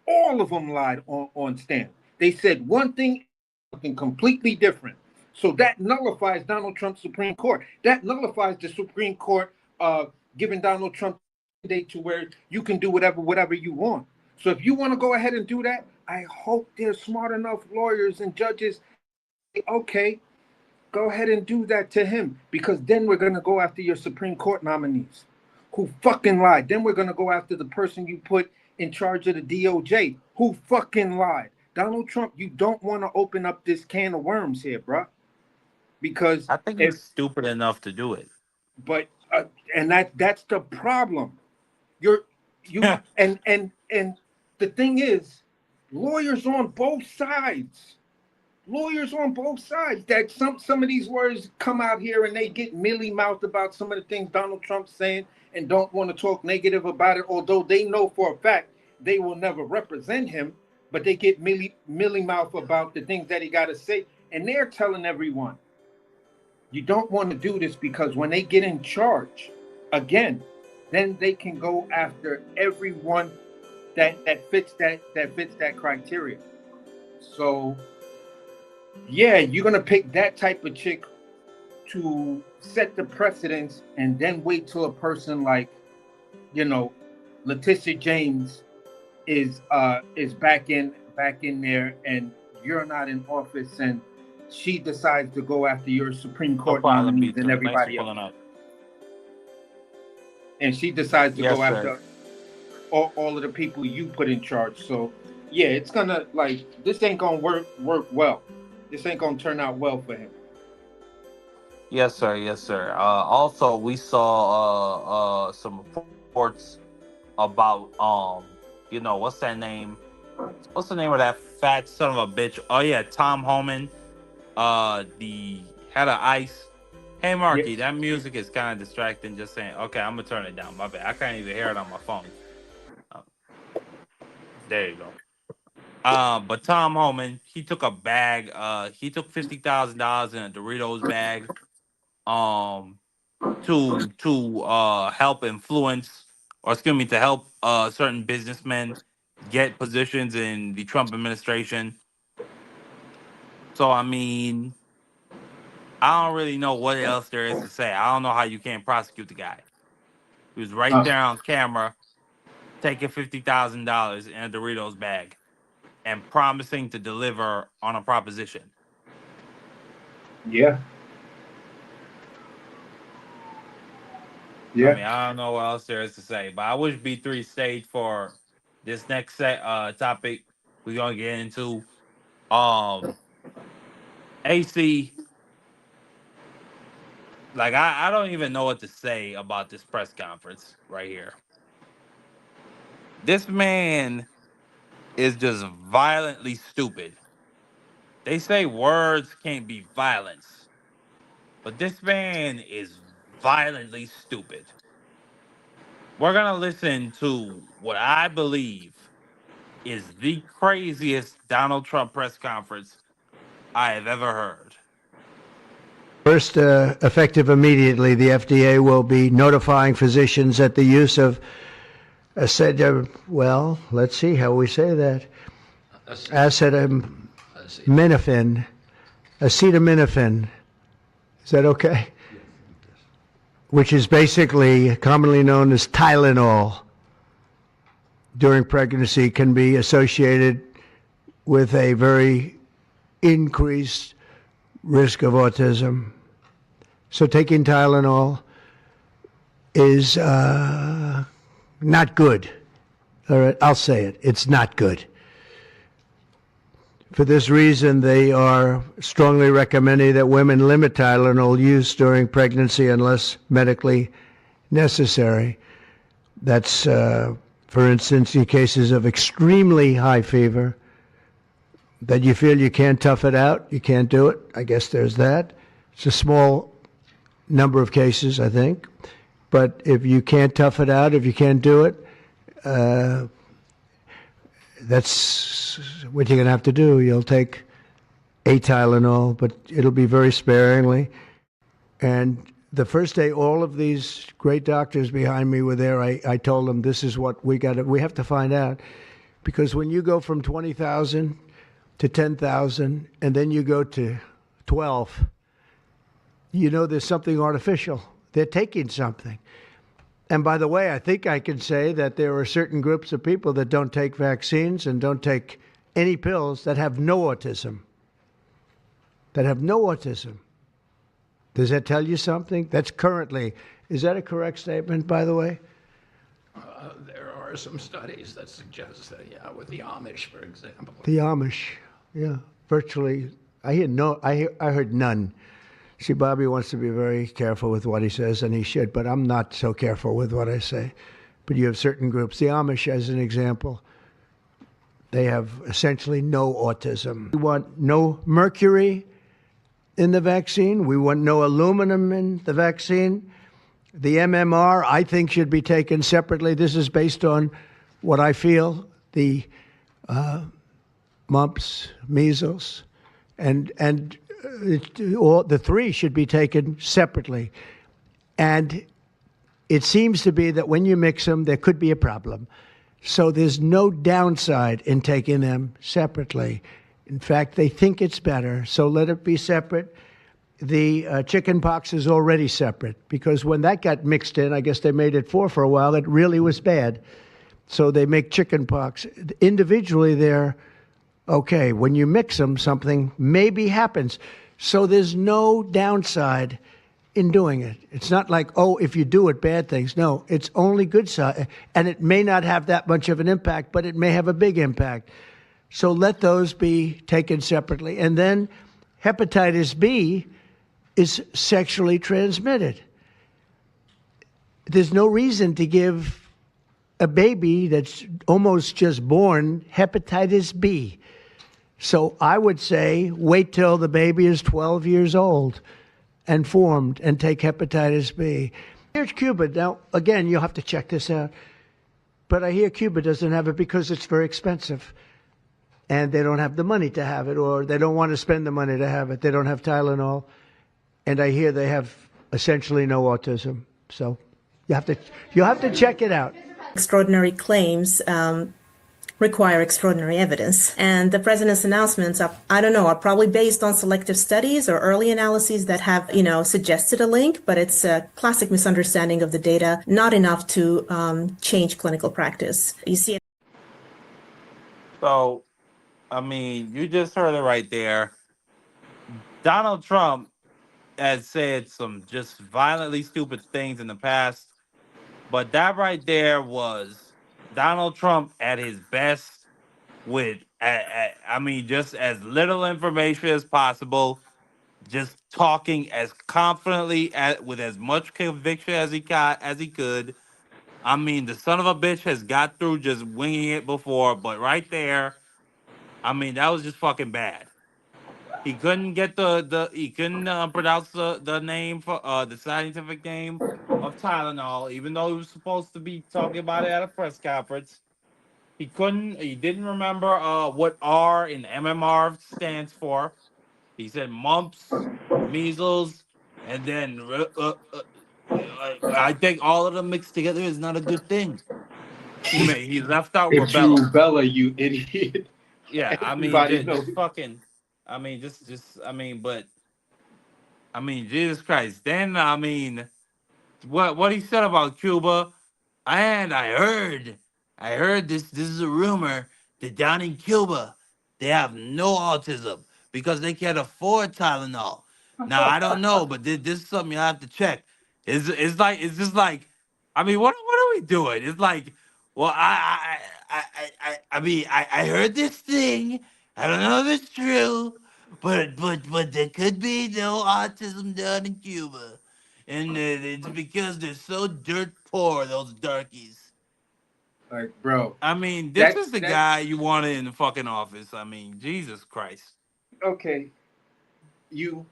all of them lied on stand. They said one thing, something completely different. So that nullifies Donald Trump's Supreme Court. That nullifies the Supreme Court giving Donald Trump a mandate to where you can do whatever you want. So if you want to go ahead and do that, I hope there's smart enough lawyers and judges. Okay, go ahead and do that to him because then we're going to go after your Supreme Court nominees who fucking lied. Then we're going to go after the person you put in charge of the DOJ who fucking lied. Donald Trump, you don't want to open up this can of worms here, bro. Because I think he's stupid enough to do it. But and that's the problem. And the thing is, lawyers on both sides. That some of these words come out here and they get mealy-mouthed about some of the things Donald Trump's saying and don't want to talk negative about it, although they know for a fact they will never represent him, but they get mealy-mouthed about the things that he got to say. And they're telling everyone, you don't want to do this because when they get in charge, again, then they can go after everyone that fits that criteria. So yeah, you're gonna pick that type of chick to set the precedence and then wait till a person like, Letitia James is back in there and you're not in office and she decides to go after your Supreme Court nominees and everybody else. And she decides to go after all of the people you put in charge. So yeah, it's gonna this ain't gonna work well. This ain't gonna turn out well for him. Yes, sir. Also, we saw some reports about what's that name? What's the name of that fat son of a bitch? Oh yeah, Tom Homan, the head of ICE. Hey Marky, that music is kind of distracting. Just saying. Okay, I'm gonna turn it down. My bad. I can't even hear it on my phone. There you go. But Tom Homan, he took a bag. He took $50,000 in a Doritos bag. To help influence, or excuse me, to help certain businessmen get positions in the Trump administration. So I mean, I don't really know what else there is to say. I don't know how you can't prosecute the guy. He was right there on camera, taking $50,000 in a Doritos bag, and promising to deliver on a proposition. Yeah. I mean, I don't know what else there is to say, but I wish B3 stayed for this next topic we're gonna get into. AC, I don't even know what to say about this press conference right here. This man is just violently stupid. They say words can't be violence, but this man is violently stupid. We're gonna listen to what I believe is the craziest Donald Trump press conference I have ever heard. First, effective immediately, the FDA will be notifying physicians that the use of let's see how we say that, acetaminophen acetaminophen. Is that okay? Which is basically commonly known as Tylenol during pregnancy, can be associated with a very increased risk of autism. So taking Tylenol is not good. All right, I'll say it. It's not good. For this reason, they are strongly recommending that women limit Tylenol use during pregnancy unless medically necessary. That's, for instance, in cases of extremely high fever, that you feel you can't tough it out, you can't do it. I guess there's that. It's a small number of cases, I think. But if you can't tough it out, if you can't do it, that's what you're going to have to do. You'll take a Tylenol, but it'll be very sparingly. And the first day all of these great doctors behind me were there, I told them, this is what we have to find out. Because when you go from 20,000 to 10,000, and then you go to 12, you know there's something artificial. They're taking something. And by the way, I think I can say that there are certain groups of people that don't take vaccines and don't take any pills that have no autism. That have no autism. Does that tell you something? That's currently, is that a correct statement, by the way? There are some studies that suggest that, yeah, with the Amish, for example. The Amish, yeah, virtually. I heard none. See, Bobby wants to be very careful with what he says, and he should, but I'm not so careful with what I say. But you have certain groups. The Amish, as an example, they have essentially no autism. We want no mercury in the vaccine. We want no aluminum in the vaccine. The MMR, I think, should be taken separately. This is based on what I feel, the mumps, measles, and all the three should be taken separately. And it seems to be that when you mix them, there could be a problem. So there's no downside in taking them separately. In fact, they think it's better, so let it be separate. The chicken pox is already separate, because when that got mixed in, I guess they made it for a while, it really was bad. So they make chicken pox. Individually, they're okay. When you mix them, something maybe happens. So there's no downside in doing it. It's not like, oh, if you do it, bad things. No, it's only good side. And it may not have that much of an impact, but it may have a big impact. So let those be taken separately. And then hepatitis B is sexually transmitted. There's no reason to give a baby that's almost just born hepatitis B. So I would say wait till the baby is 12 years old and formed and take hepatitis B. Here's Cuba. Now, again, you'll have to check this out. But I hear Cuba doesn't have it because it's very expensive. And they don't have the money to have it, or they don't want to spend the money to have it. They don't have Tylenol. And I hear they have essentially no autism. So you'll have to check it out. Extraordinary claims require extraordinary evidence. And the president's announcements are, I don't know, are probably based on selective studies or early analyses that have, suggested a link, but it's a classic misunderstanding of the data, not enough to change clinical practice. You see it. So, I mean, you just heard it right there. Donald Trump has said some just violently stupid things in the past, but that right there was Donald Trump at his best with, just as little information as possible, just talking as confidently, with as much conviction as he could. I mean, the son of a bitch has got through just winging it before, but right there, I mean, that was just fucking bad. He couldn't get he couldn't pronounce the name for the scientific name of Tylenol, even though he was supposed to be talking about it at a press conference. He didn't remember what R in MMR stands for. He said mumps, measles, and then I think all of them mixed together is not a good thing. He left out it's rubella. rubella, you idiot. Yeah, I mean, Everybody just knows. fucking. I mean, I mean, but I mean, Jesus Christ. Then I mean, what he said about Cuba, and I heard this is a rumor that down in Cuba they have no autism because they can't afford Tylenol. Now I don't know, but this is something you have to check. It's just like, I mean, what are we doing? It's like, well, I mean, I heard this thing. I don't know if it's true, but there could be no autism down in Cuba, and it's because they're so dirt poor, those darkies. Like, bro, I mean, this that is the that guy you wanted in the fucking office. I mean, Jesus Christ. okay. You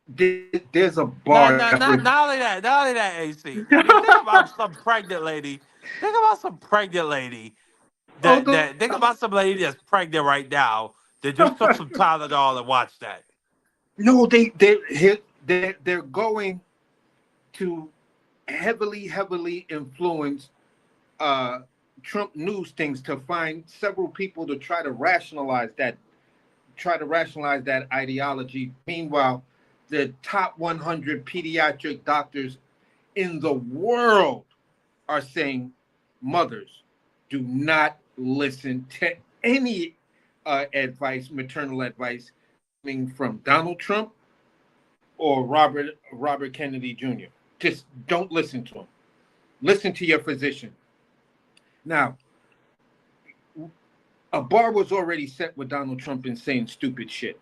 there's a No, bar no, that was not only that, AC. I mean, think about some pregnant lady. Think about some pregnant lady although think about some lady that's pregnant right now that just took some Tylenol and watched that. no, they're going to heavily influence uh Trump news things to find several people to try to rationalize that ideology. Meanwhile, the top 100 pediatric doctors in the world are saying, mothers, do not listen to any maternal advice coming from Donald Trump or Robert Kennedy Jr. Just don't listen to him. Listen to your physician. Now, a bar was already set with Donald Trump in saying stupid shit.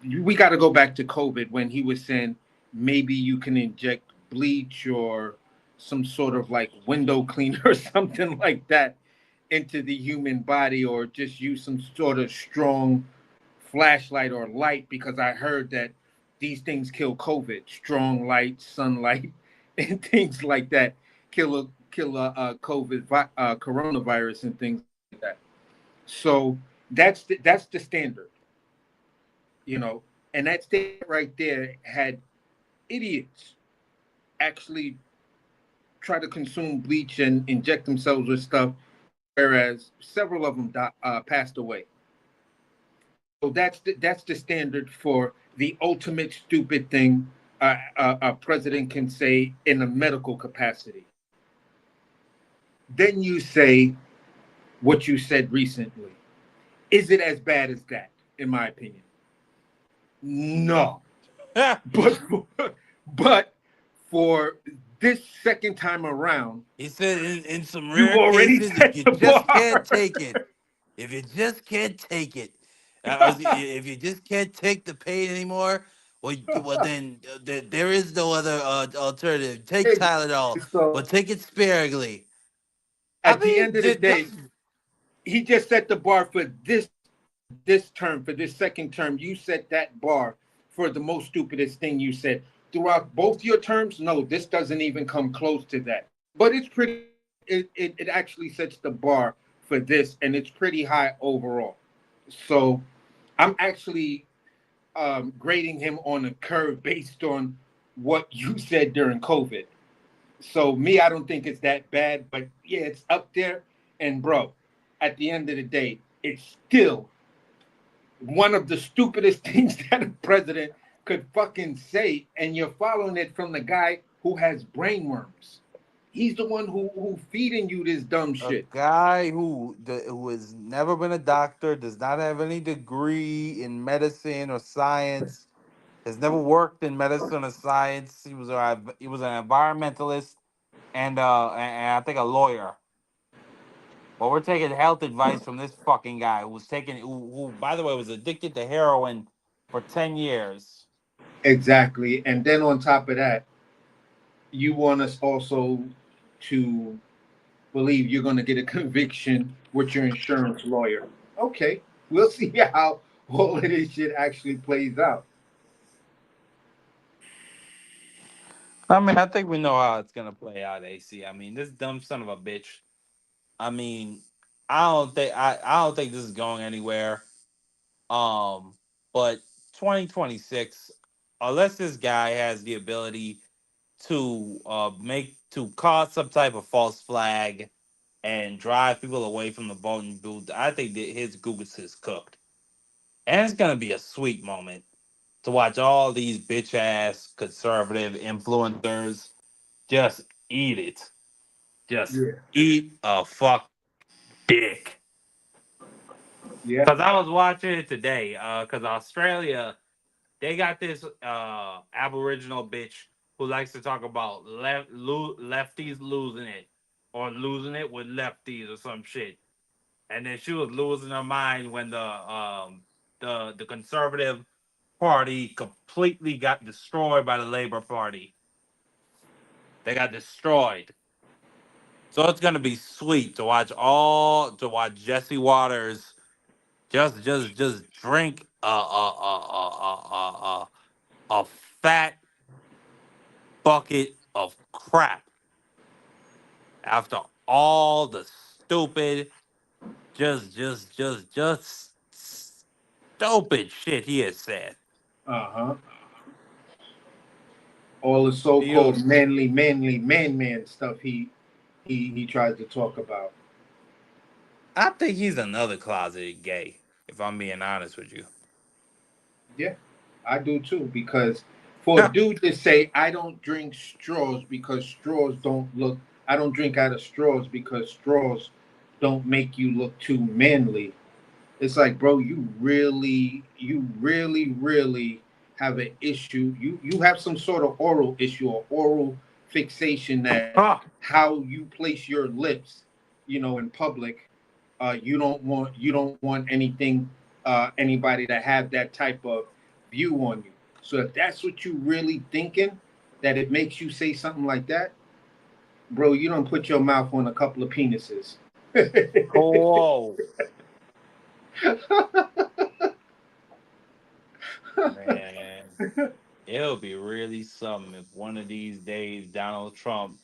We got to go back to COVID when he was saying maybe you can inject bleach or some sort of like window cleaner or something like that into the human body, or just use some sort of strong flashlight or light, because I heard that these things kill COVID. Strong light, sunlight, and things like that COVID, coronavirus, and things like that. So that's the standard, you know, and that state right there had idiots actually try to consume bleach and inject themselves with stuff, whereas several of them passed away. So that's the standard for the ultimate stupid thing a president can say in a medical capacity. Then you say what you said recently. Is it as bad as that? In my opinion, no. But but for this second time around, He said in some you rare already cases, if set you the just can't bar. take it, if you just can't take it, if you just can't take the pain anymore, well then there is no other alternative. Take Tylenol, So but take it sparingly. I at the mean, end of the day, he just set the bar for this term, for this second term. You set that bar for the most stupidest thing you said throughout both your terms. No, this doesn't even come close to that. But it's pretty. It actually sets the bar for this, and it's pretty high overall. So I'm actually grading him on a curve based on what you said during COVID. So me, I don't think it's that bad, but yeah, it's up there. And bro, at the end of the day, it's still one of the stupidest things that a president could fucking say, and you're following it from the guy who has brain worms. He's the one who feeding you this dumb a shit. guy who has never been a doctor, does not have any degree in medicine or science, has never worked in medicine or science. He was an environmentalist and I think a lawyer. But we're taking health advice from this fucking guy who by the way was addicted to heroin for 10 years. Exactly. And then on top of that, you want us also to believe you're going to get a conviction with your insurance lawyer. Okay, we'll see how all of this shit actually plays out. I mean, I think we know how it's gonna play out, AC. I mean, this dumb son of a bitch. I mean, I don't think this is going anywhere. Um, but 2026, unless this guy has the ability to cause some type of false flag, and drive people away from the voting booth, I think that his goose is cooked. And it's gonna be a sweet moment to watch all these bitch ass conservative influencers just eat it. Just Yeah. eat a fuck dick. Yeah. Cause I was watching it today. Cause Australia, they got this Aboriginal bitch who likes to talk about lefties losing it or losing it with lefties or some shit. And then she was losing her mind when the conservative party completely got destroyed by the Labor Party. They got destroyed. So it's gonna be sweet to watch Jesse Waters just drink a fat bucket of crap after all the stupid just stupid shit he has said. Uh-huh. All the You so-called man stuff he tries to talk about. I think he's another closeted gay, if I'm being honest with you. Yeah, I do too. Because for a dude to say I don't drink straws because straws don't look, I don't drink out of straws because straws don't make you look too manly. It's like, bro, you really have an issue. You have some sort of oral issue or oral fixation that Huh. how you place your lips, in public. You don't want anything, anybody to have that type of view on you. So if that's what you really thinking, that it makes you say something like that, bro, you don't put your mouth on a couple of penises. Whoa. Man, it'll be really something if one of these days Donald Trump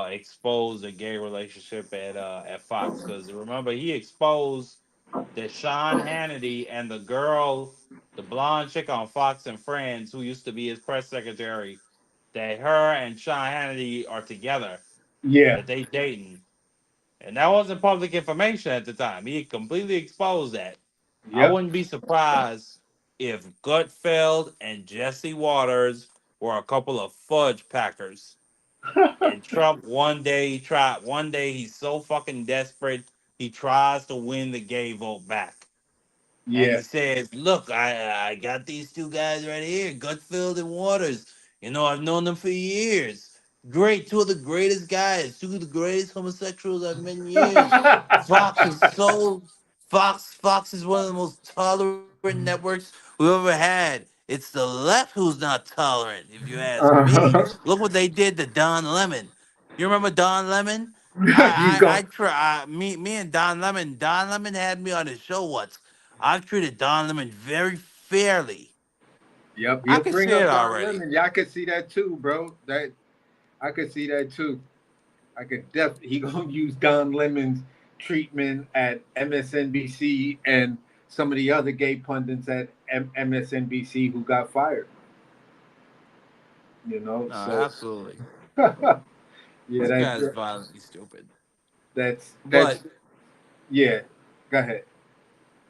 exposed a gay relationship at Fox. Because remember, he exposed that Sean Hannity and the girl, the blonde chick on Fox and Friends, who used to be his press secretary, that her and Sean Hannity are together, Yeah. that they dating. And that wasn't public information at the time. He completely exposed that. I Yep. wouldn't be surprised if Gutfeld and Jesse Waters were a couple of fudge packers. And Trump one day he's so fucking desperate, he tries to win the gay vote back. And he Yeah. says, "Look, I got these two guys right here, Gutfeld and Waters. You know, I've known them for years. Great, two of the greatest guys, two of the greatest homosexuals I've met in years. Fox is so Fox is one of the most tolerant networks we've ever had. It's the left who's not tolerant, if you ask me. Uh-huh. Look what they did to Don Lemon. You remember Don Lemon? He's I gone. try me and Don Lemon. Don Lemon had me on his show once. I've treated Don Lemon very fairly. Yep, I he'll can bring see it up Don already. Lemon. Yeah, I could see that too, bro. That I could see that too. I could he gonna use Don Lemon's treatment at MSNBC and some of the other gay pundits at MSNBC who got fired. No, So absolutely. yeah, This guy's violently stupid. that's But yeah. Go ahead.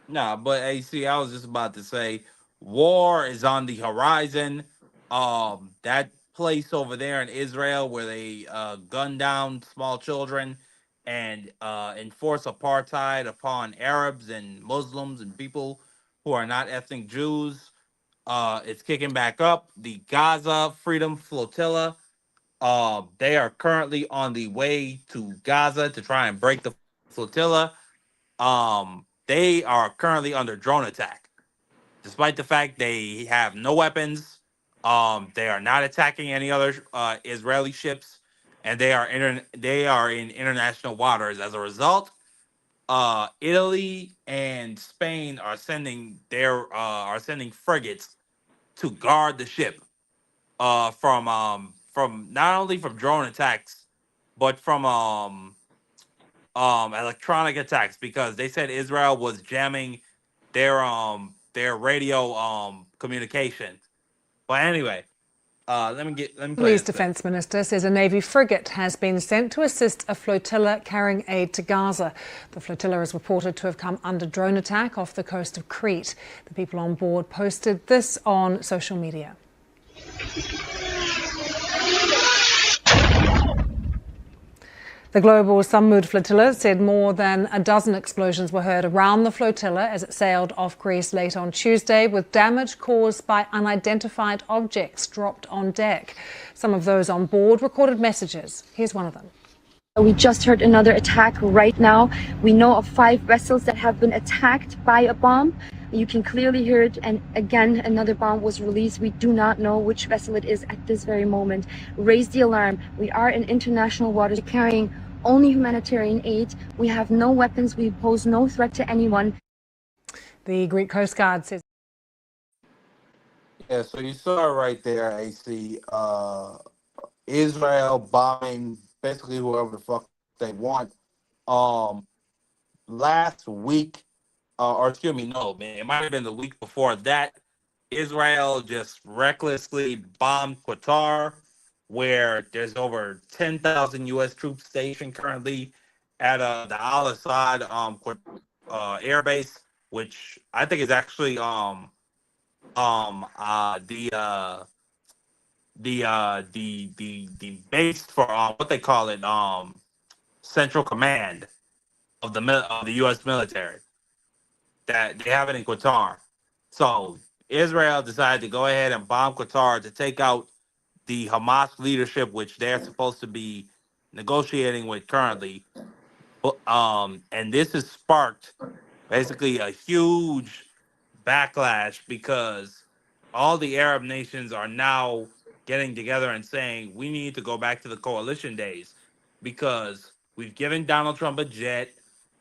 nah, but hey, see, I was just about to say, war is on the horizon. That place over there in Israel where they gun down small children and enforce apartheid upon Arabs and Muslims and people who are not ethnic Jews. It's kicking back up. The Gaza Freedom Flotilla. They are currently on the way to Gaza to try and break the flotilla. They are currently under drone attack, despite the fact they have no weapons. They are not attacking any other Israeli ships, and they are in international waters. As a result, Italy and Spain are sending frigates to guard the ship from not only from drone attacks, but from electronic attacks because they said Israel was jamming their radio communication. But anyway, Let me play Police this. Defence Minister says a Navy frigate has been sent to assist a flotilla carrying aid to Gaza. The flotilla is reported to have come under drone attack off the coast of Crete. The people on board posted this on social media. The global Samud flotilla said more than a dozen explosions were heard around the flotilla as it sailed off Greece late on Tuesday, with damage caused by unidentified objects dropped on deck. Some of those on board recorded messages. Here's one of them. We just heard another attack right now. We know of 5 vessels that have been attacked by a bomb. You can clearly hear it, and again another bomb was released. We do not know which vessel it is at this very moment. Raise the alarm. We are in international waters carrying only humanitarian aid. We have no weapons. We pose no threat to anyone. The Greek Coast Guard says. Yeah, so you saw it right there, AC. Israel bombing basically whoever the fuck they want. Last week, or excuse me, no, man, it might have been the week before that, Israel just recklessly bombed Qatar, where there's over 10,000 U.S. troops stationed currently at the Al Assad air base, which I think is actually the base for what they call it, Central Command of the U.S. military. That they have it in Qatar. So Israel decided to go ahead and bomb Qatar to take out the Hamas leadership, which they're supposed to be negotiating with currently. And this has sparked basically a huge backlash because all the Arab nations are now getting together and saying we need to go back to the coalition days because we've given Donald Trump a jet.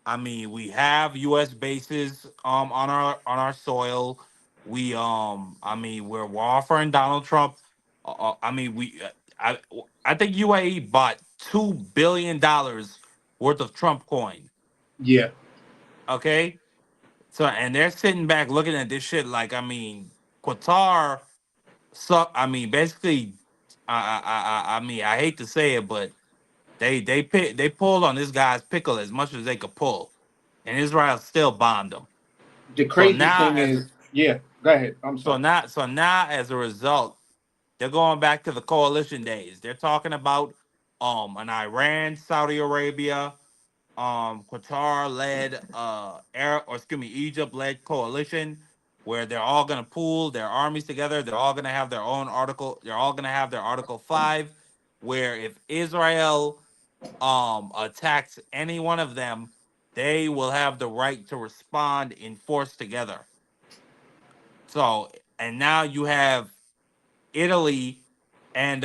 I mean, we have U.S. bases on our soil. We're offering Donald Trump. I think UAE bought $2 billion worth of Trump coin. Yeah. Okay, so and they're sitting back looking at this shit like, Qatar. So basically, I hate to say it, but they pulled on this guy's pickle as much as they could pull, and Israel still bombed them. The crazy thing is, yeah, go ahead. I'm sorry. So now as a result, they're going back to the coalition days. They're talking about an Iran, Saudi Arabia, Qatar-led Egypt-led coalition where they're all going to pool their armies together. They're all going to have their own article. They're all going to have their Article 5, where if Israel attacks any one of them, they will have the right to respond in force together. So, and now you have Italy and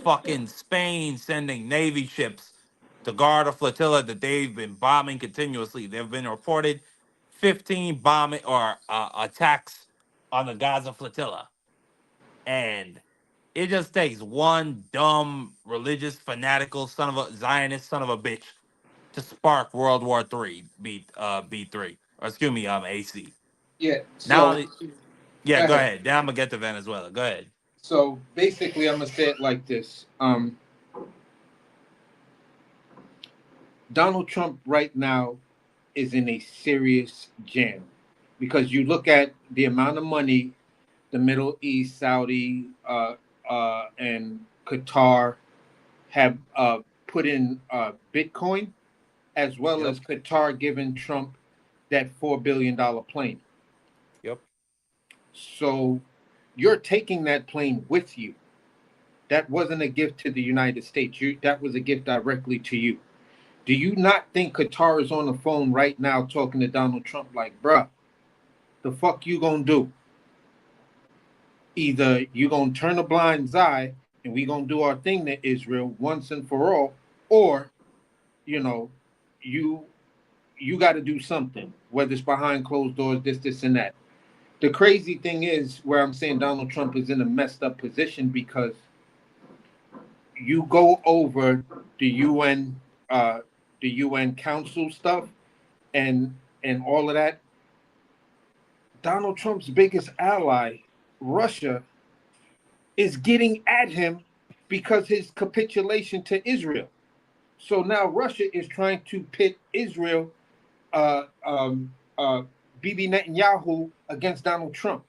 fucking Spain sending Navy ships to guard a flotilla that they've been bombing continuously. There have been reported 15 bombing or attacks on the Gaza flotilla. And it just takes one dumb, religious, fanatical Zionist son of a bitch to spark World War III, B3, or excuse me, AC. Yeah. Now, So, yeah, go ahead. Now I'm gonna get to Venezuela. Go ahead. So basically, I'm gonna say it like this: Donald Trump right now is in a serious jam because you look at the amount of money the Middle East, Saudi, and Qatar have put in Bitcoin, as well as Qatar giving Trump that $4 billion plane. Yep. So you're taking that plane with you. That wasn't a gift to the United States. That was a gift directly to you. Do you not think Qatar is on the phone right now talking to Donald Trump like, bruh, the fuck you gonna do? Either you gonna turn a blind eye and we gonna do our thing to Israel once and for all, or, you got to do something, whether it's behind closed doors, this, and that. The crazy thing is where I'm saying Donald Trump is in a messed up position because you go over the UN Council stuff and all of that. Donald Trump's biggest ally, Russia, is getting at him because his capitulation to Israel. So now Russia is trying to pit Israel, uh, um, uh, Bibi Netanyahu against Donald Trump.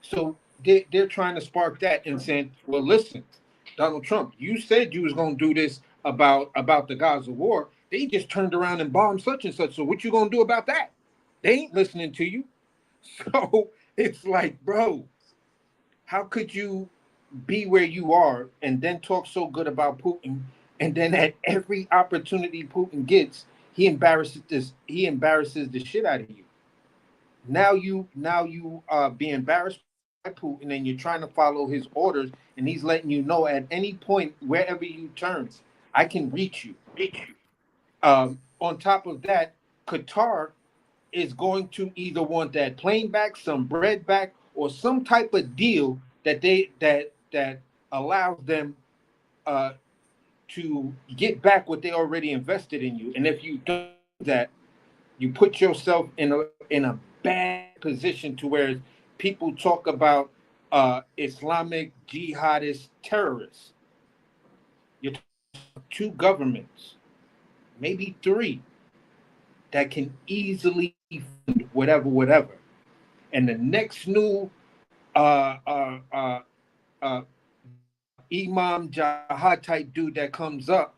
So they're trying to spark that and saying, well, listen, Donald Trump, you said you was going to do this about the Gaza war. They just turned around and bombed such and such. So what you going to do about that? They ain't listening to you. So it's like, bro, how could you be where you are and then talk so good about Putin, and then at every opportunity Putin gets, he embarrasses the shit out of you. Now you be embarrassed by Putin, and you're trying to follow his orders, and he's letting you know at any point wherever you turn, I can reach you. On top of that, Qatar is going to either want that plane back, some bread back, or some type of deal that allows them to get back what they already invested in you. And if you don't do that, you put yourself in a bad position to where people talk about Islamic jihadist terrorists. You're talking about two governments, maybe three, that can easily fund whatever. And the next new Imam Jihad type dude that comes up,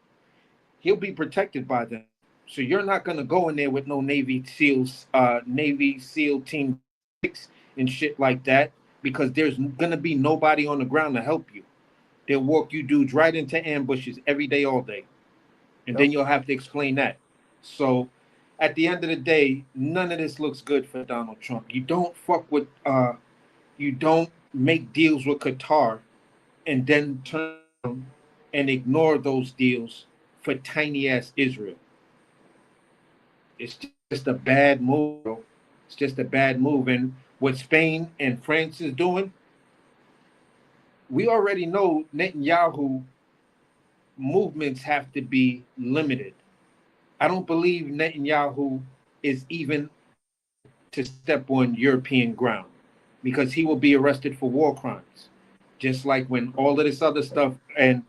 he'll be protected by them. So you're not gonna go in there with no Navy SEAL Team 6 and shit like that, because there's gonna be nobody on the ground to help you. They'll walk you dudes right into ambushes every day, all day, and then you'll have to explain that. So at the end of the day, none of this looks good for Donald Trump. You don't fuck with you don't make deals with Qatar and then turn and ignore those deals for tiny ass Israel. It's just a bad move, bro. It's just a bad move. And what Spain and France is doing, we already know Netanyahu movements have to be limited. I don't believe Netanyahu is even to step on European ground, because he will be arrested for war crimes. Just like when all of this other stuff, and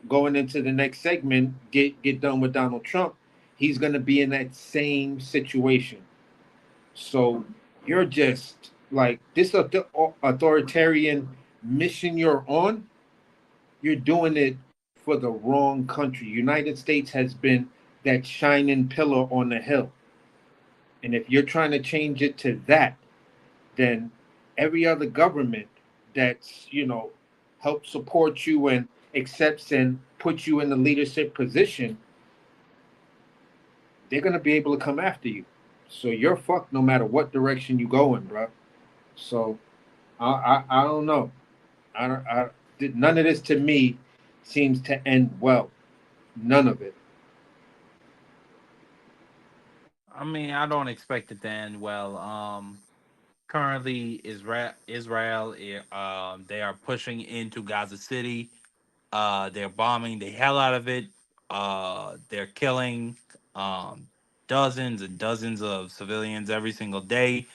going into the next segment, get done with Donald Trump, he's going to be in that same situation. So you're just like, this authoritarian mission you're on, you're doing it for the wrong country. United States has been that shining pillar on the hill. And if you're trying to change it to that, then every other government that's, helps support you and accepts and puts you in the leadership position, they're going to be able to come after you. So you're fucked no matter what direction you go in, bro. So I don't know. None of this to me seems to end well. None of it. I mean, I don't expect it to end well. Currently, Israel, they are pushing into Gaza City. They're bombing the hell out of it. They're killing dozens and dozens of civilians every single day.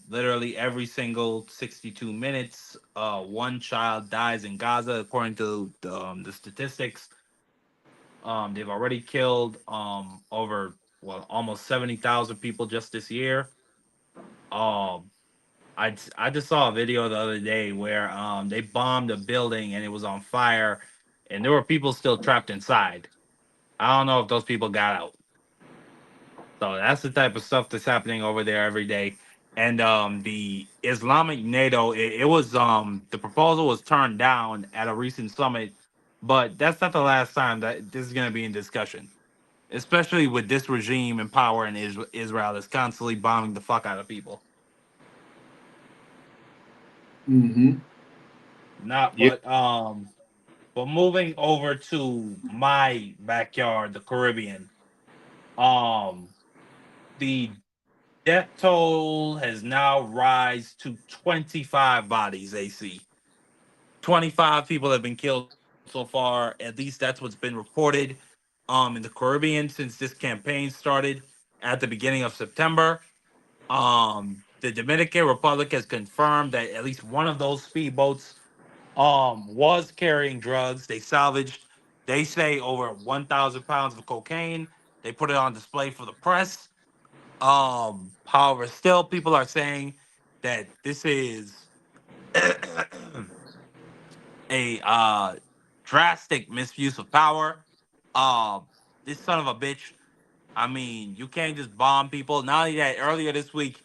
Literally every single 62 minutes, one child dies in Gaza, according to the statistics. They've already killed over almost 70,000 people just this year. Um, I just saw a video the other day where they bombed a building and it was on fire, and there were people still trapped inside. I don't know if those people got out. So that's the type of stuff that's happening over there every day. And the Islamic NATO, it was the proposal was turned down at a recent summit, but that's not the last time that this is going to be in discussion, especially with this regime in power in Israel that's constantly bombing the fuck out of people. Mm-hmm. Not, Yeah. but moving over to my backyard, the Caribbean, um, the death toll has now rise to 25 bodies. AC 25 people have been killed so far. At least that's what's been reported. In the Caribbean since this campaign started at the beginning of September. the Dominican Republic has confirmed that at least one of those speedboats was carrying drugs. They salvaged, they say, over 1,000 pounds of cocaine. They put it on display for the press. However, still people are saying that this is a drastic misuse of power. This son of a bitch. I mean, you can't just bomb people. Not only that, earlier this week,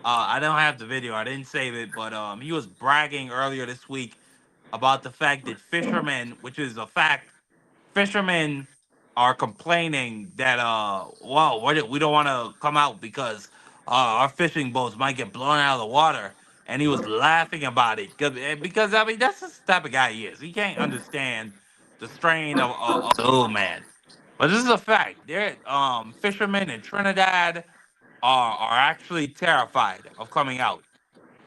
I don't have the video. I didn't save it, but he was bragging earlier this week about the fact that fishermen, which is a fact, fishermen are complaining that well, we don't want to come out because our fishing boats might get blown out of the water. And he was laughing about it because I mean that's the type of guy he is. He can't understand the strain of the old man. But this is a fact. There, fishermen in Trinidad are actually terrified of coming out.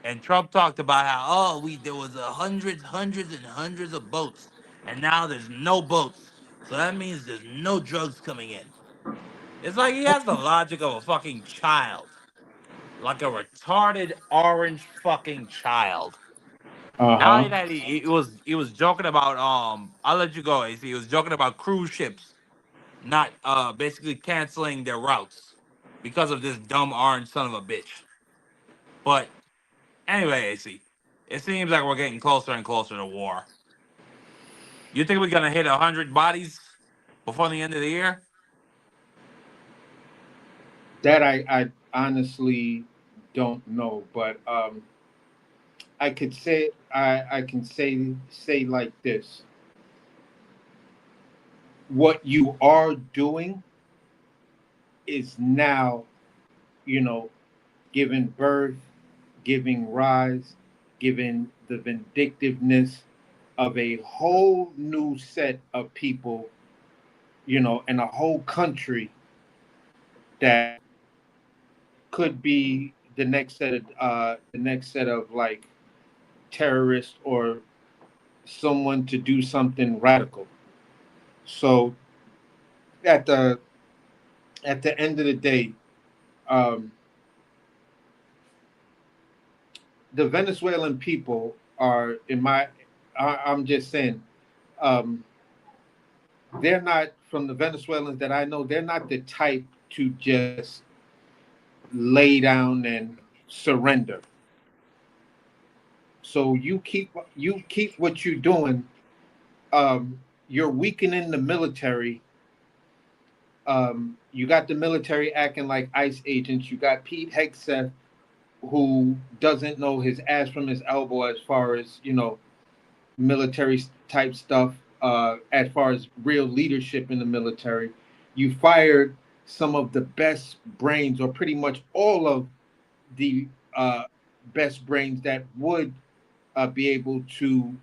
And Trump talked about how there was hundreds and hundreds of boats, and now there's no boats. So that means there's no drugs coming in. It's like he has the logic of a fucking child, like a retarded orange fucking child. Now Uh-huh. that he was joking about I'll let you go, AC. He was joking about cruise ships not basically canceling their routes because of this dumb orange son of a bitch. But anyway, AC, it seems like we're getting closer and closer to war. You think we're gonna hit 100 bodies before the end of the year? That I honestly don't know, but I could say I can say like this. What you are doing is now, giving birth, giving rise, giving the vindictiveness of a whole new set of people, and a whole country that could be the next set of like terrorists or someone to do something radical. So at the end of the day, um, the Venezuelan people are I'm just saying, um, they're not, from the Venezuelans that I know, they're not the type to just lay down and surrender. So you keep what you're doing. You're weakening the military. You got the military acting like ICE agents. You got Pete Hegseth, who doesn't know his ass from his elbow as far as military type stuff. As far as real leadership in the military, you fired some of the best brains, or pretty much all of the best brains that would be able to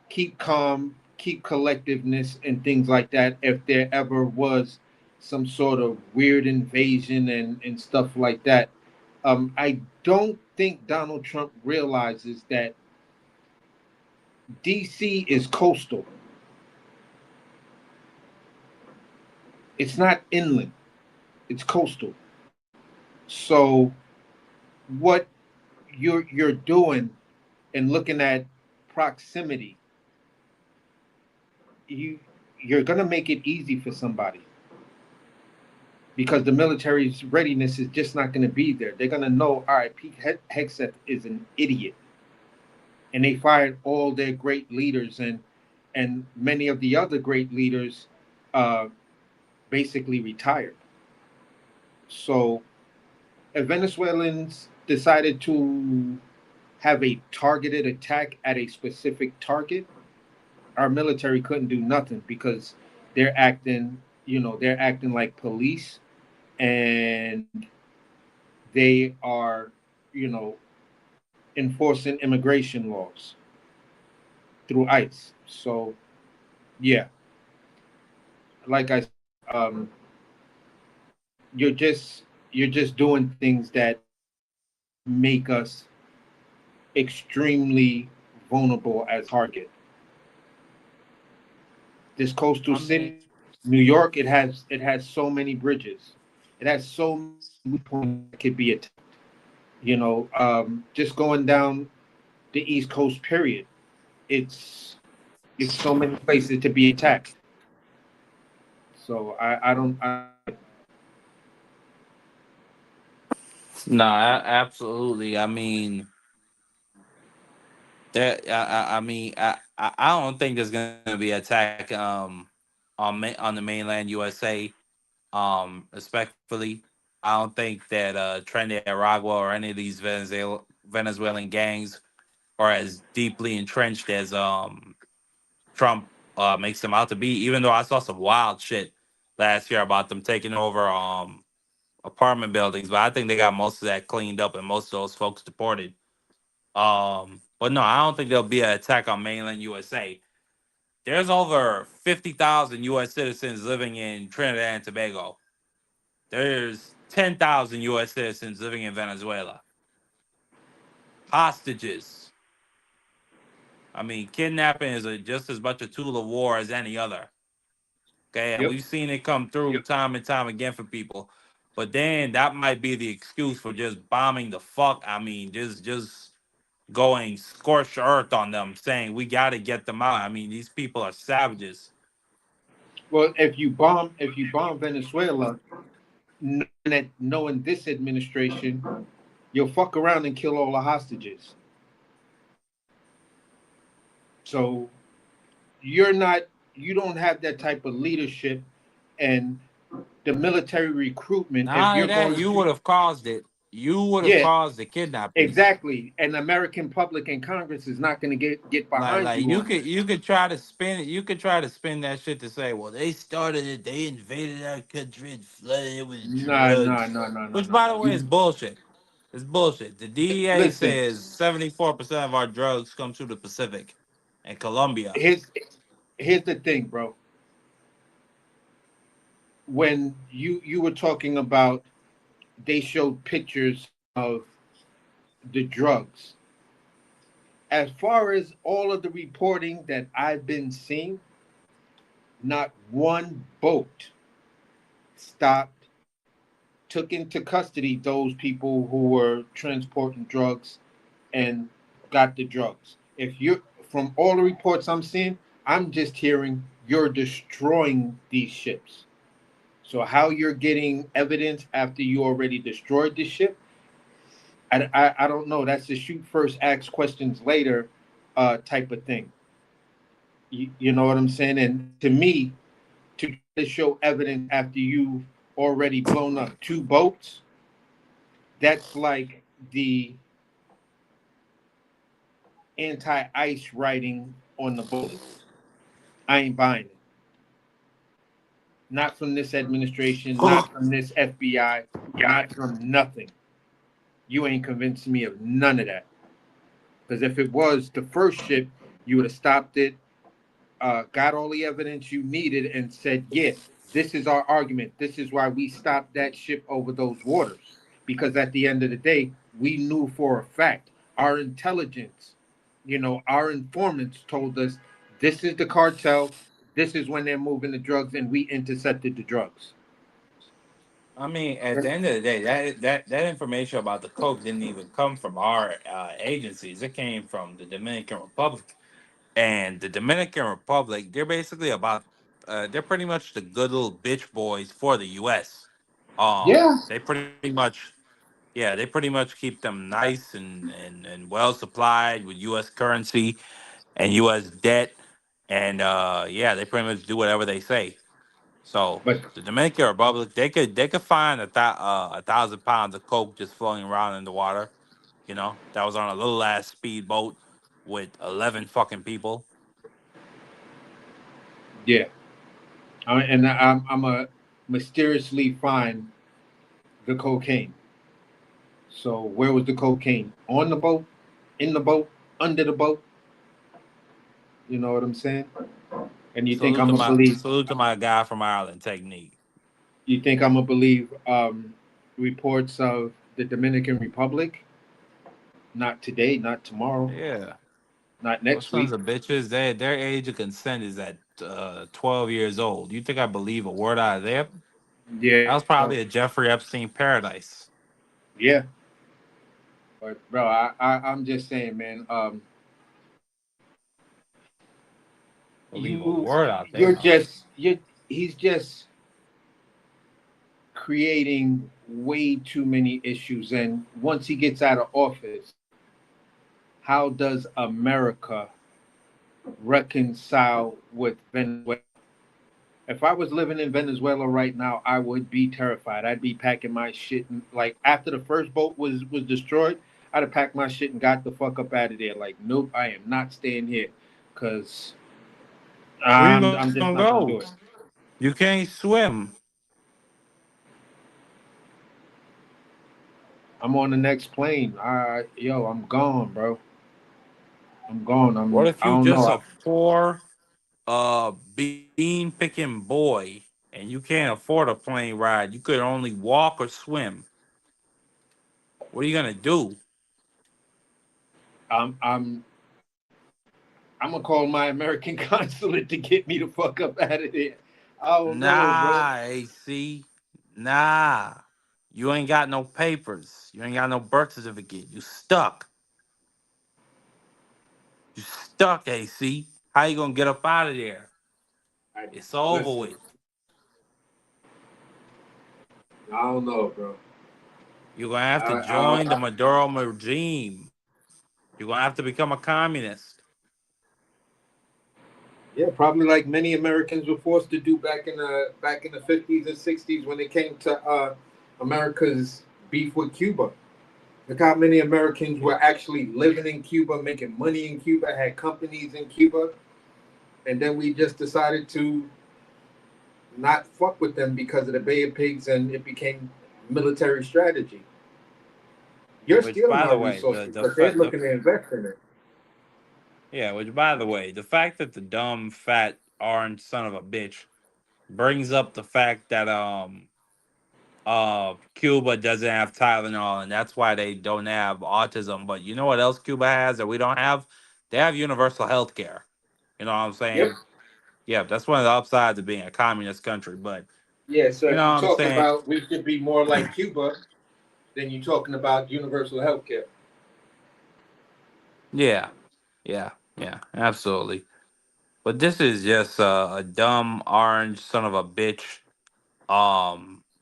keep calm, keep collectiveness, and things like that. If there ever was some sort of weird invasion and stuff like that, I don't think Donald Trump realizes that DC is coastal. It's not inland. It's coastal. So what you're doing and looking at proximity, you're gonna make it easy for somebody, because the military's readiness is just not gonna be there. They're gonna know, all right, Pete Hegseth is an idiot, and they fired all their great leaders, and many of the other great leaders basically retired. So if Venezuelans decided to have a targeted attack at a specific target, our military couldn't do nothing, because they're acting like police, and they are, enforcing immigration laws through ICE. So yeah, like I said, you're just doing things that make us extremely vulnerable as target. This coastal I mean, city, New York, it has so many bridges. It has so many points that could be attacked. Just going down the East Coast, period. It's so many places to be attacked. So I don't. No, absolutely. I mean, I don't think there's gonna be attack on the mainland USA. Respectfully, I don't think that Trinidad, Aragua, or any of these Venezuelan gangs are as deeply entrenched as Trump makes them out to be. Even though I saw some wild shit last year about them taking over apartment buildings, but I think they got most of that cleaned up and most of those folks deported. But no, I don't think there'll be an attack on mainland USA. There's over 50,000 U.S. citizens living in Trinidad and Tobago. There's 10,000 U.S. citizens living in Venezuela. Hostages. I mean, kidnapping is just as much a tool of war as any other. Okay, and Yep. we've seen it come through time and time again for people. But then that might be the excuse for just bombing the fuck. I mean, just going scorched earth on them, saying we got to get them out. I mean, these people are savages. Well, if you bomb Venezuela, knowing this administration, you'll fuck around and kill all the hostages. So you don't have that type of leadership and the military recruitment. If Nah, you're that going you would to, have caused it. You would have yeah, caused the kidnappings. exactly. And the American public and Congress is not going to get behind Like you on this. you could try to spin it. You could try to spin that shit to say, well, they started it. They invaded our country and flooded it with Nah, nah, drugs. nah, nah, nah, Which, nah, by nah. the way, is bullshit. It's bullshit. The DEA Listen. says 74% of our drugs come through the Pacific and Colombia. Here's the thing, bro. When you were talking about, they showed pictures of the drugs. As far as all of the reporting that I've been seeing, not one boat stopped, took into custody those people who were transporting drugs and got the drugs. If you're From all the reports I'm seeing, I'm just hearing you're destroying these ships. So how you're getting evidence after you already destroyed the ship, I don't know. That's the shoot first, ask questions later type of thing. You know what I'm saying? And to me, to show evidence after you've already blown up two boats, that's like the anti-ice writing on the bullets. I ain't buying it. Not from this administration, not from this FBI, not from nothing. You ain't convincing me of none of that. Because if it was the first ship, you would have stopped it, got all the evidence you needed, and said, yeah, this is our argument. This is why we stopped that ship over those waters. Because at the end of the day, we knew for a fact, our intelligence, our informants told us this is the cartel, this is when they're moving the drugs, and we intercepted the drugs. I mean, at the end of the day, that information about the coke didn't even come from our agencies. It came from the Dominican Republic, and the Dominican Republic. They're basically about. They're pretty much the good little bitch boys for the U.S. Yeah. They pretty much, yeah, they pretty much keep them nice and well supplied with U.S. currency and U.S. debt, and yeah, they pretty much do whatever they say. So But the Dominican Republic, they could find 1,000 pounds of coke just floating around in the water. That was on a little ass speedboat with 11 fucking people. yeah, I'm a mysteriously find the cocaine. So where was the cocaine? On the boat, in the boat, under the boat. You know what I'm saying? And Salute to my guy from Ireland, Technique. you think I'm gonna believe reports of the Dominican Republic? Not today, not tomorrow, Yeah, not those next sons week. of bitches. Their age of consent is at 12 years old. You think I believe a word out of them? Yeah, That was probably a Jeffrey Epstein paradise. yeah. But bro, I'm just saying, man. Leave a word out there. You're just he's just creating way too many issues. And once he gets out of office, how does America reconcile with Venezuela? If I was living in Venezuela right now, I would be terrified. I'd be packing my shit and, like, after the first boat was destroyed, I'd have packed my shit and got the fuck up out of there. Like, nope, I am not staying here, because Where you I'm just gonna not gonna do go? it. You can't swim. I'm on the next plane. I'm gone, bro. I'm gone. What if I you don't just know. a poor bean picking boy and you can't afford a plane ride? You could only walk or swim. What are you gonna do? I'm gonna call my American consulate to get me the fuck up out of there. I don't know, bro. Nah, AC. Nah. You ain't got no papers. You ain't got no birth certificate. You stuck. You stuck, AC. How you gonna get up out of there? It's over Listen, with. I don't know, bro. You're gonna have to join the Maduro regime. You're gonna have to become a communist. Yeah, probably like many Americans were forced to do back in the 50s and 60s when it came to America's beef with Cuba. Look how many Americans were actually living in Cuba, making money in Cuba, had companies in Cuba, and then we just decided to not fuck with them because of the Bay of Pigs, and it became military strategy. You're Which, stealing by the our way, resources because they're looking to invest in it. yeah. Which, by the way, the fact that the dumb, fat, orange son of a bitch brings up the fact that Cuba doesn't have Tylenol and that's why they don't have autism. But you know what else Cuba has that we don't have? They have universal health care. You know what I'm Yep. saying? Yeah, that's one of the upsides of being a communist country. But Yeah, so you if know you're what I'm talking saying? about we should be more like Cuba, then you're talking about universal health care. Yeah, yeah, absolutely. But this is just a dumb orange son of a bitch.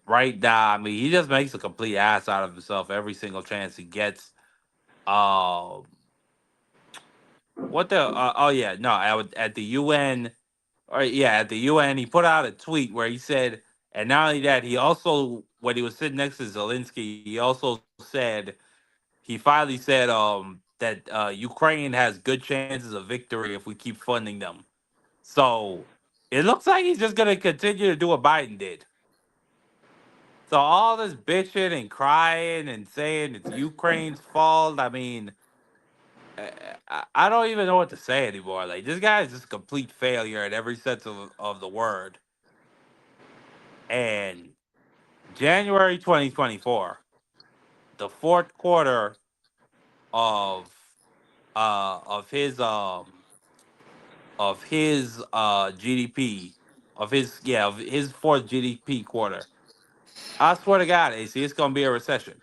Right now, I mean, he just makes a complete ass out of himself every single chance he gets. Um, what the? Oh yeah, no, at the UN, or yeah, at the UN, he put out a tweet where he said, and not only that, he also, when he was sitting next to Zelensky, he also said, he finally said, that Ukraine has good chances of victory if we keep funding them. So it looks like he's just gonna continue to do what Biden did. So all this bitching and crying and saying it's Ukraine's fault. I mean, I don't even know what to say anymore. Like, this guy is just a complete failure in every sense of the word. And January 2024, the fourth quarter of of his GDP, of his fourth GDP quarter. I swear to God, AC, it's gonna be a recession.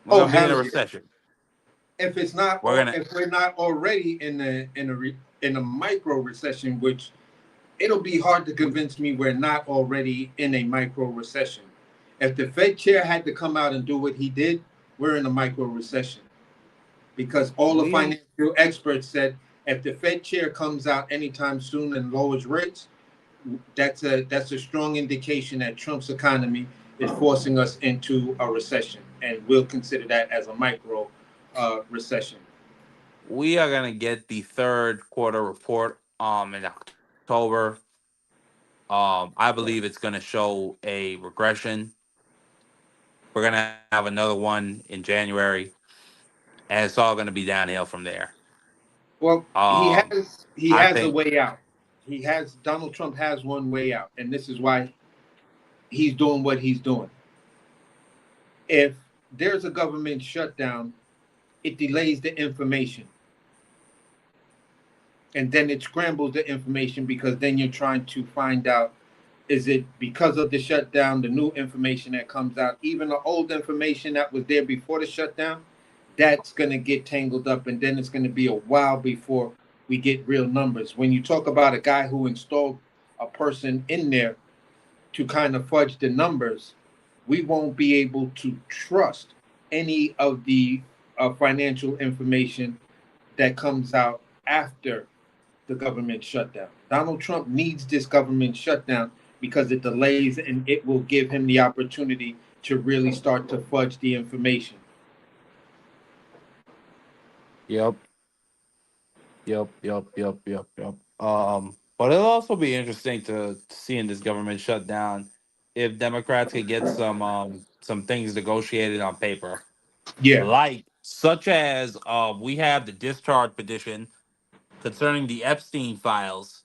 We're Oh gonna be in hell a yeah! recession. If it's not, We're gonna if we're not already in a micro recession, which it'll be hard to convince me we're not already in a micro recession. If the Fed chair had to come out and do what he did, we're in a micro recession, because all the we financial experts said if the Fed chair comes out anytime soon and lowers rates, that's a strong indication that Trump's economy is forcing us into a recession, and we'll consider that as a micro recession. we are gonna get the third quarter report in October. I believe it's gonna show a regression. We're gonna have another one in January, and it's all gonna be downhill from there. Well, Um, he I has a think way out. Donald Trump has one way out, and this is why he's doing what he's doing. If there's a government shutdown, it delays the information, and then it scrambles the information, because then you're trying to find out, is it because of the shutdown, the new information that comes out, even the old information that was there before the shutdown, that's going to get tangled up, and then it's going to be a while before we get real numbers. When you talk about a guy who installed a person in there to kind of fudge the numbers, we won't be able to trust any of the financial information that comes out after the government shutdown. Donald Trump needs this government shutdown because it delays and it will give him the opportunity to really start to fudge the information. Yep. But it'll also be interesting to see in this government shutdown if Democrats can get some things negotiated on paper, Yeah. like such as we have the discharge petition concerning the Epstein files.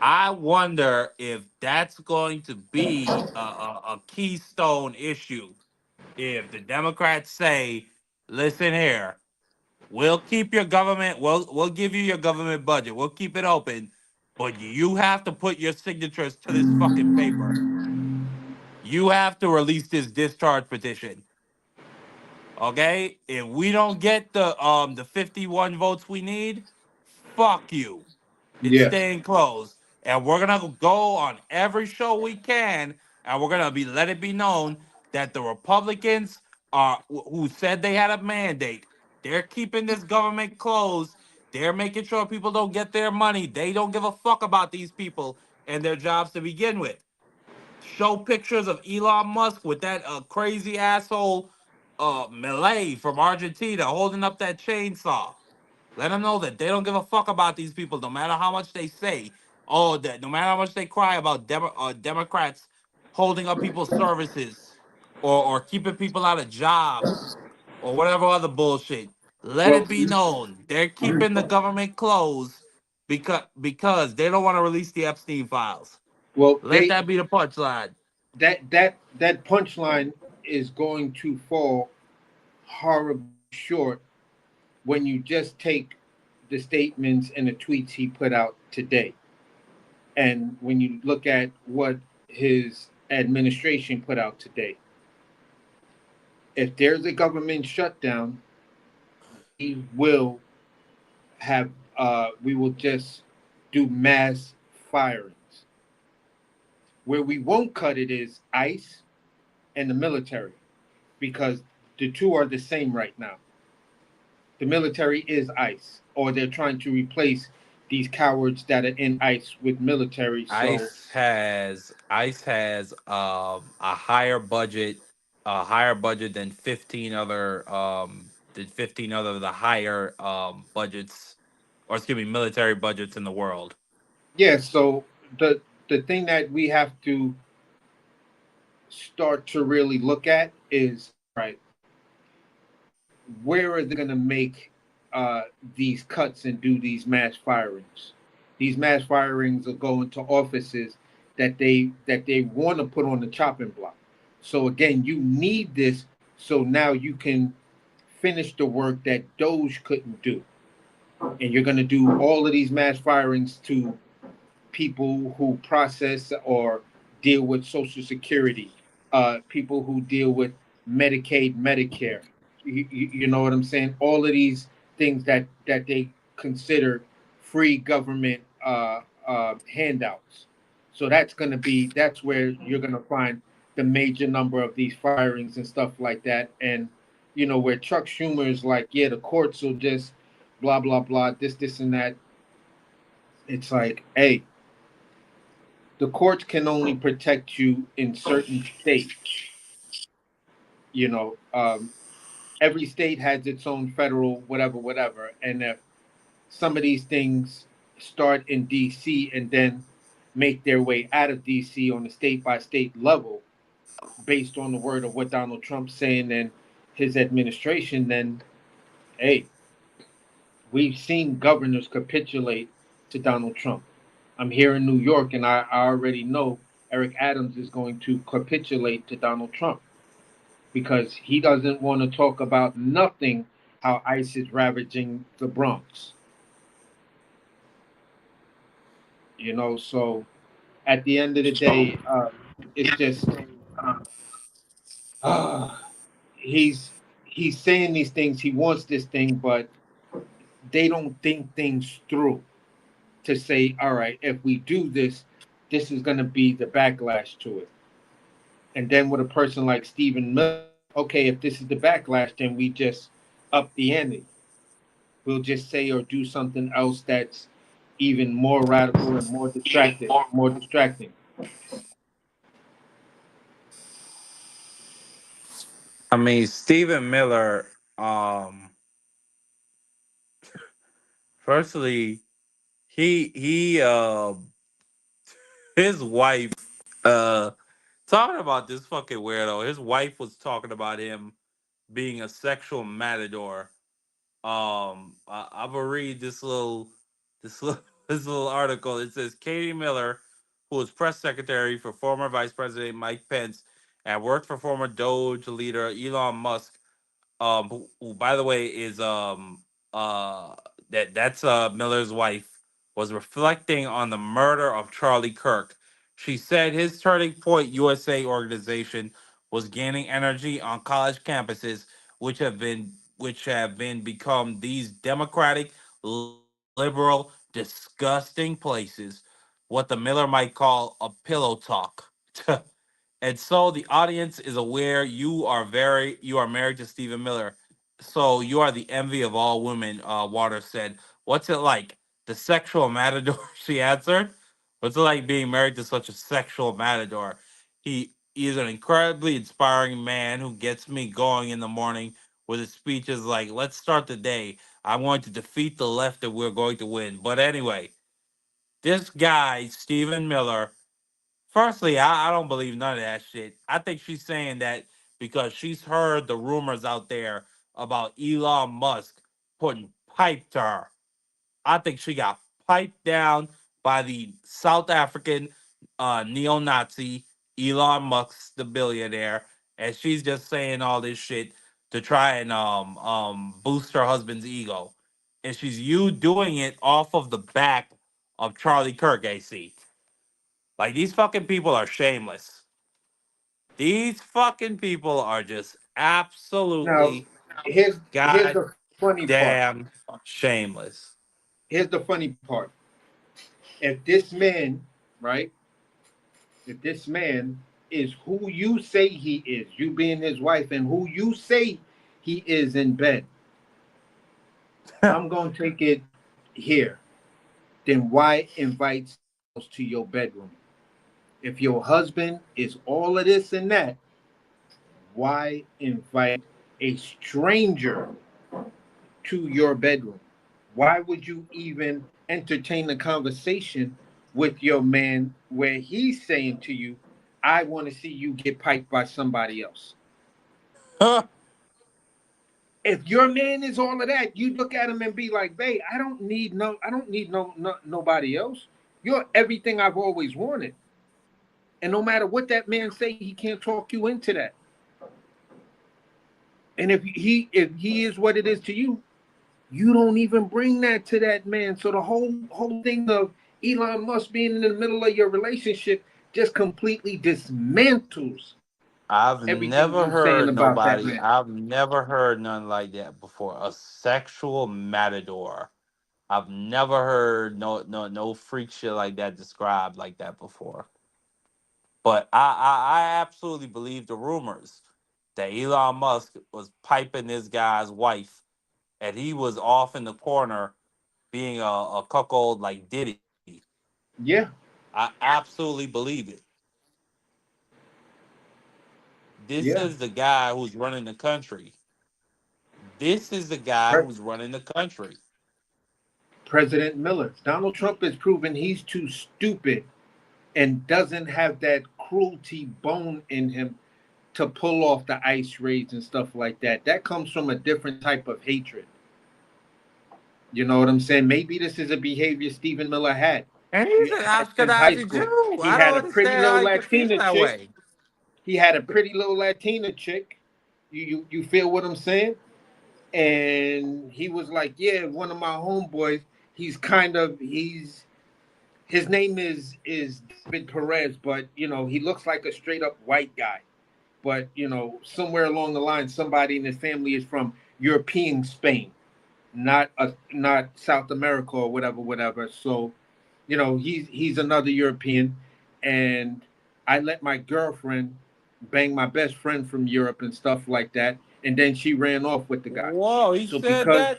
I wonder if that's going to be a keystone issue. If the Democrats say, "Listen here, we'll keep your government. We'll give you your government budget. We'll keep it open, but you have to put your signatures to this fucking paper. You have to release this discharge petition. Okay? If we don't get the 51 votes we need, fuck you. It's Yeah. staying closed, and we're gonna go on every show we can, and we're gonna let it be known that the Republicans are who said they had a mandate. They're keeping this government closed. They're making sure people don't get their money. They don't give a fuck about these people and their jobs to begin with. Show pictures of Elon Musk with that crazy asshole Malay from Argentina holding up that chainsaw. Let them know that they don't give a fuck about these people, no matter how much they say. Oh, that no matter how much they cry about Democrats holding up people's services or keeping people out of jobs or whatever other bullshit. Let Well, it be known they're keeping the government closed because they don't want to release the Epstein files. well, Let that be the punchline. that punchline is going to fall horribly short when you just take the statements and the tweets he put out today. And when you look at what his administration put out today, if there's a government shutdown, we will have we will just do mass firings. Where we won't cut it is ICE and the military, because the two are the same right now. The military is ICE, or they're trying to replace these cowards that are in ICE with military. So ICE has a higher budget than 15 other of the higher budgets, or excuse me, military budgets in the world. yeah, so the thing that we have to start to really look at is, right, where are they going to make these cuts and do these mass firings? These mass firings are going to offices that they want to put on the chopping block. So again, you need this so now you can finish the work that Doge couldn't do. And you're going to do all of these mass firings to people who process or deal with Social Security, people who deal with Medicaid, Medicare. You know what I'm saying? All of these things that they consider free government handouts. So that's where you're gonna find the major number of these firings and stuff like that. And where Chuck Schumer is like, yeah, the courts will just blah blah blah, this and that. It's like, hey, the courts can only protect you in certain states. Every state has its own federal whatever. And if some of these things start in DC and then make their way out of DC on a state by state level, based on the word of what Donald Trump's saying and his administration, then hey, we've seen governors capitulate to Donald Trump. I'm here in New York, and I already know Eric Adams is going to capitulate to Donald Trump because he doesn't want to talk about nothing how ICE is ravaging the Bronx. So at the end of the day, it's just he's he's saying these things, he wants this thing, but they don't think things through to say, all right, if we do this, this is going to be the backlash to it. And then with a person like Stephen Miller, okay, if this is the backlash, then we just up the ante. We'll just say or do something else that's even more radical and more distracting. I mean, Stephen Miller, um, firstly, he his wife, uh talking about this fucking weirdo. His wife was talking about him being a sexual matador. I will read this little this little article. It says Katie Miller, who was press secretary for former Vice President Mike Pence and worked for former Doge leader Elon Musk, who by the way is uh that's Miller's wife, was reflecting on the murder of Charlie Kirk. She said his Turning Point USA organization was gaining energy on college campuses, which have been become these democratic, liberal, disgusting places, what the Miller might call a pillow talk. And so the audience is aware you are married to Stephen Miller. So you are the envy of all women, Waters said. What's it like? The sexual matador, she answered. What's it like being married to such a sexual matador? He is an incredibly inspiring man who gets me going in the morning with his speeches like, let's start the day. I'm going to defeat the left and we're going to win. But anyway, this guy, Stephen Miller, firstly, I don't believe none of that shit. I think she's saying that because she's heard the rumors out there about Elon Musk putting pipe to her. I think she got piped down by the South African neo-Nazi Elon Musk, the billionaire, and she's just saying all this shit to try and boost her husband's ego. And she's you doing it off of the back of Charlie Kirk, AC. Like these fucking people are shameless. These fucking people are just Now, absolutely here's the funny part. goddamn shameless. Here's the funny part. If this man, right? If this man is who you say he is, you being his wife, and who you say he is in bed, I'm gonna take it here. Then why invite someone else to your bedroom? If your husband is all of this and that, why invite a stranger to your bedroom? Why would you even entertain the conversation with your man where he's saying to you, I want to see you get piped by somebody else? If your man is all of that, you look at him and be like, babe, I don't need nobody else. You're everything I've always wanted. And no matter what that man say, he can't talk you into that. And if he is what it is to you, you don't even bring that to that man. So the whole thing of Elon Musk being in the middle of your relationship just completely dismantles I've everything never you're saying heard about that nobody. man. I've never heard nothing like that before. A sexual matador. I've never heard no freak shit like that described like that before. But I absolutely believe the rumors that Elon Musk was piping this guy's wife, and he was off in the corner being a cuckold like Diddy. Yeah, I absolutely believe it. This yeah. is the guy who's running the country. This is the guy Pre- who's running the country. President Miller. Donald Trump has proven he's too stupid and doesn't have that cruelty bone in him to pull off the ice raids and stuff like that. That comes from a different type of hatred. You know what I'm saying? Maybe this is a behavior Stephen Miller had. And he's an Since high Ashkenazi school. Jew. He I had don't a pretty understand little how he could feel Latina that chick. way. He had a pretty little Latina chick. You feel what I'm saying? And he was like, yeah, one of my homeboys. His name is David Perez, but you know he looks like a straight up white guy. but somewhere along the line, somebody in his family is from European Spain, not South America or whatever. So, he's another European, and I let my girlfriend bang my best friend from Europe and stuff like that, and then she ran off with the guy. Whoa, he So said because,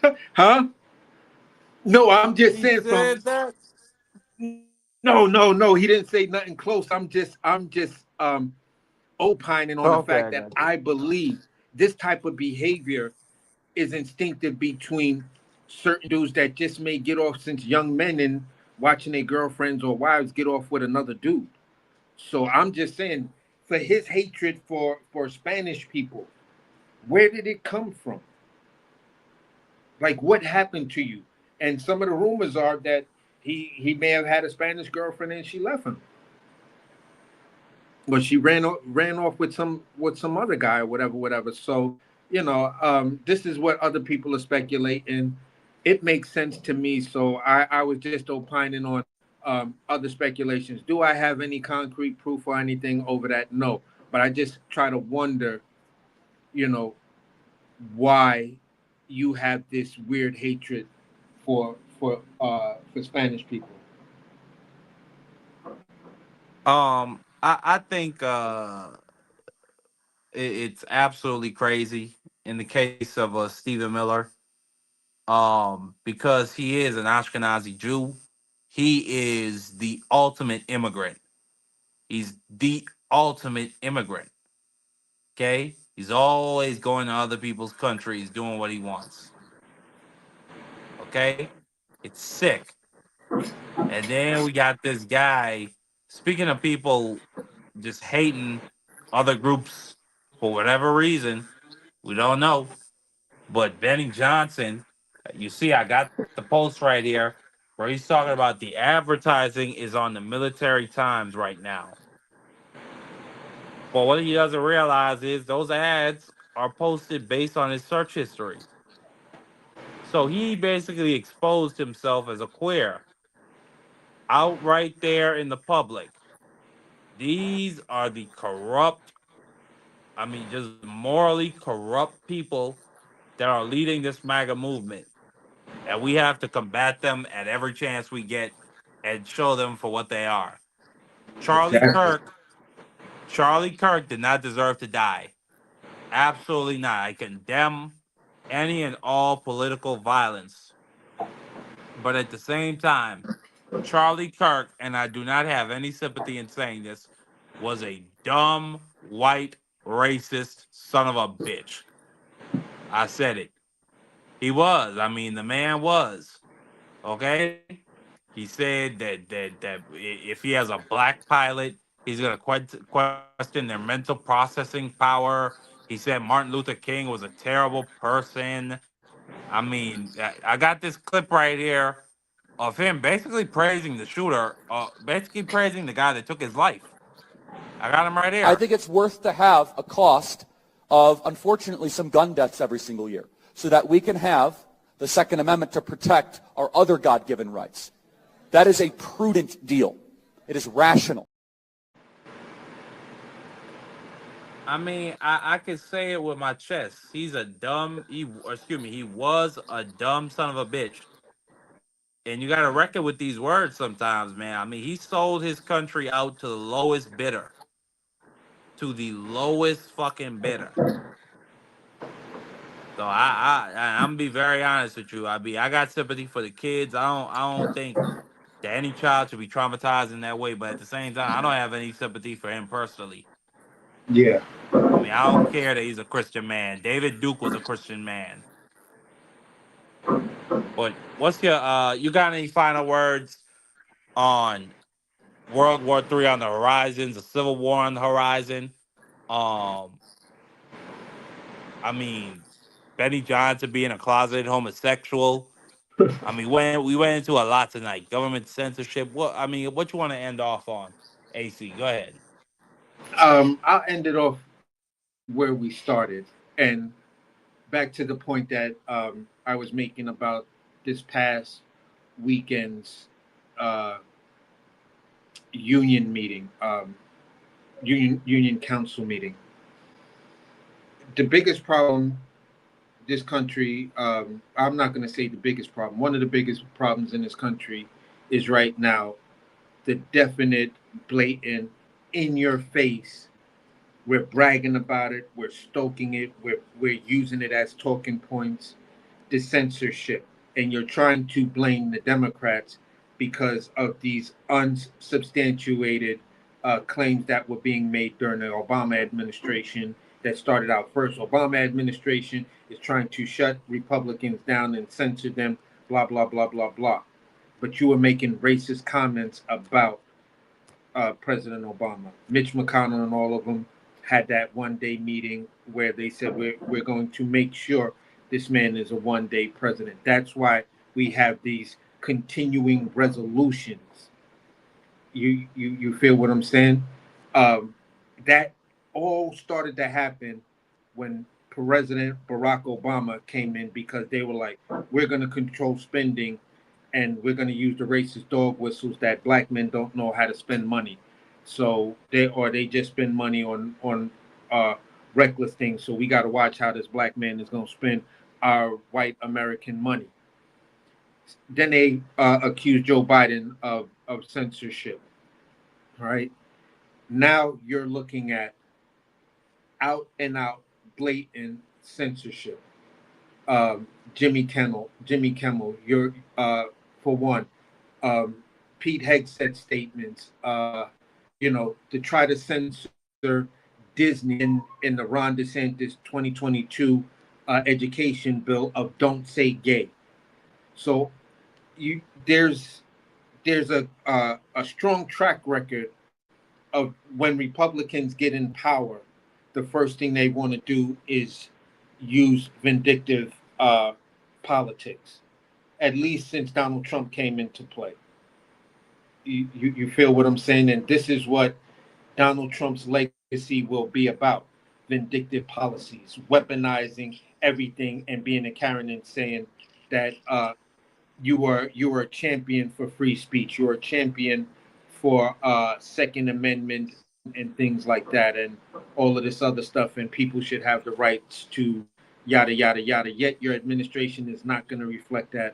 that? huh? No, I'm just He saying from. said that? No. He didn't say nothing close. I'm just opining on the Okay, fact I that got you. I believe this type of behavior is instinctive between certain dudes that just may get off since young men and watching their girlfriends or wives get off with another dude. So I'm just saying, for his hatred for Spanish people, where did it come from? Like, what happened to you? And some of the rumors are that he may have had a Spanish girlfriend and she left him, or she ran off with some other guy or whatever. So this is what other people are speculating. It makes sense to me. So I was just opining on other speculations. Do I have any concrete proof or anything over that? No, but I just try to wonder, you know, why you have this weird hatred for Spanish people. I think it's absolutely crazy in the case of Stephen Miller. Because he is an Ashkenazi Jew, he is the ultimate immigrant. He's the ultimate immigrant. Okay, he's always going to other people's countries, doing what he wants. Okay, it's sick. And then we got this guy. Speaking of people just hating other groups for whatever reason, we don't know. But Benny Johnson, you see, I got the post right here where he's talking about the advertising is on the Military Times right now. But what he doesn't realize is those ads are posted based on his search history. So he basically exposed himself as a queer out right there in the public. These are the corrupt, I mean, just morally corrupt people that are leading this MAGA movement. And we have to combat them at every chance we get and show them for what they are. Charlie Exactly. Kirk, Charlie Kirk did not deserve to die. Absolutely not. I condemn any and all political violence. But at the same time, Charlie Kirk, and I do not have any sympathy in saying this, was a dumb, white, racist son of a bitch. I said it. He was. I mean, the man was. Okay? He said that if he has a black pilot, he's gonna question their mental processing power. He said Martin Luther King was a terrible person. I mean, I got this clip right here of him basically praising the shooter, basically praising the guy that took his life. I got him right I here. think it's worth to have a cost of, unfortunately, some gun deaths every single year so that we can have the Second Amendment to protect our other God-given rights. That is a prudent deal. It is rational. I mean, I could say it with my chest. He's a dumb, he was a dumb son of a bitch. And you got to reckon with these words sometimes, man. I mean, he sold his country out to the lowest bidder, to the lowest fucking bidder. So I'm gonna be very honest with you. I got sympathy for the kids. I don't think that any child should be traumatized in that way. But at the same time, I don't have any sympathy for him personally. Yeah. I mean, I don't care that he's a Christian man. David Duke was a Christian man. But what's your you got any final words on World War III on the horizons, a civil war on the horizon? Um, I mean, Benny Johnson being a closeted homosexual. I mean, we went into a lot tonight. Government censorship. What you want to end off on? AC, go ahead. I'll end it off where we started, and back to the point that I was making about this past weekend's uh, union meeting. union council meeting. The biggest problem this country, I'm not going to say the biggest problem. One of the biggest problems in this country is right now the definite, blatant, in your face. We're bragging about it. We're stoking it. We're using it as talking points. The censorship, and you're trying to blame the Democrats because of these unsubstantiated claims that were being made during the Obama administration. That started out first. Obama administration is trying to shut Republicans down and censor them. Blah blah blah blah blah. But you were making racist comments about President Obama. Mitch McConnell and all of them had that one-day meeting where they said we're going to make sure this man is a one-day president. That's why we have these continuing resolutions. You feel what I'm saying? That all started to happen when President Barack Obama came in, because they were like, we're going to control spending and we're going to use the racist dog whistles that black men don't know how to spend money. So they just spend money on reckless things. So we got to watch how this black man is going to spend our white American money. Then they accused Joe Biden of censorship. All right. Now you're looking at out and out blatant censorship. Jimmy Kimmel, you're for one. Pete Hegseth statements, to try to censor Disney in the Ron DeSantis 2022 education bill of "Don't Say Gay." So there's a strong track record of when Republicans get in power, the first thing they want to do is use vindictive politics, at least since Donald Trump came into play. You feel what I'm saying? And this is what Donald Trump's legacy will be about: vindictive policies, weaponizing everything, and being a Karen and saying that you are a champion for free speech, you're a champion for Second Amendment and things like that, and all of this other stuff, and people should have the rights to yada yada yada. Yet your administration is not going to reflect that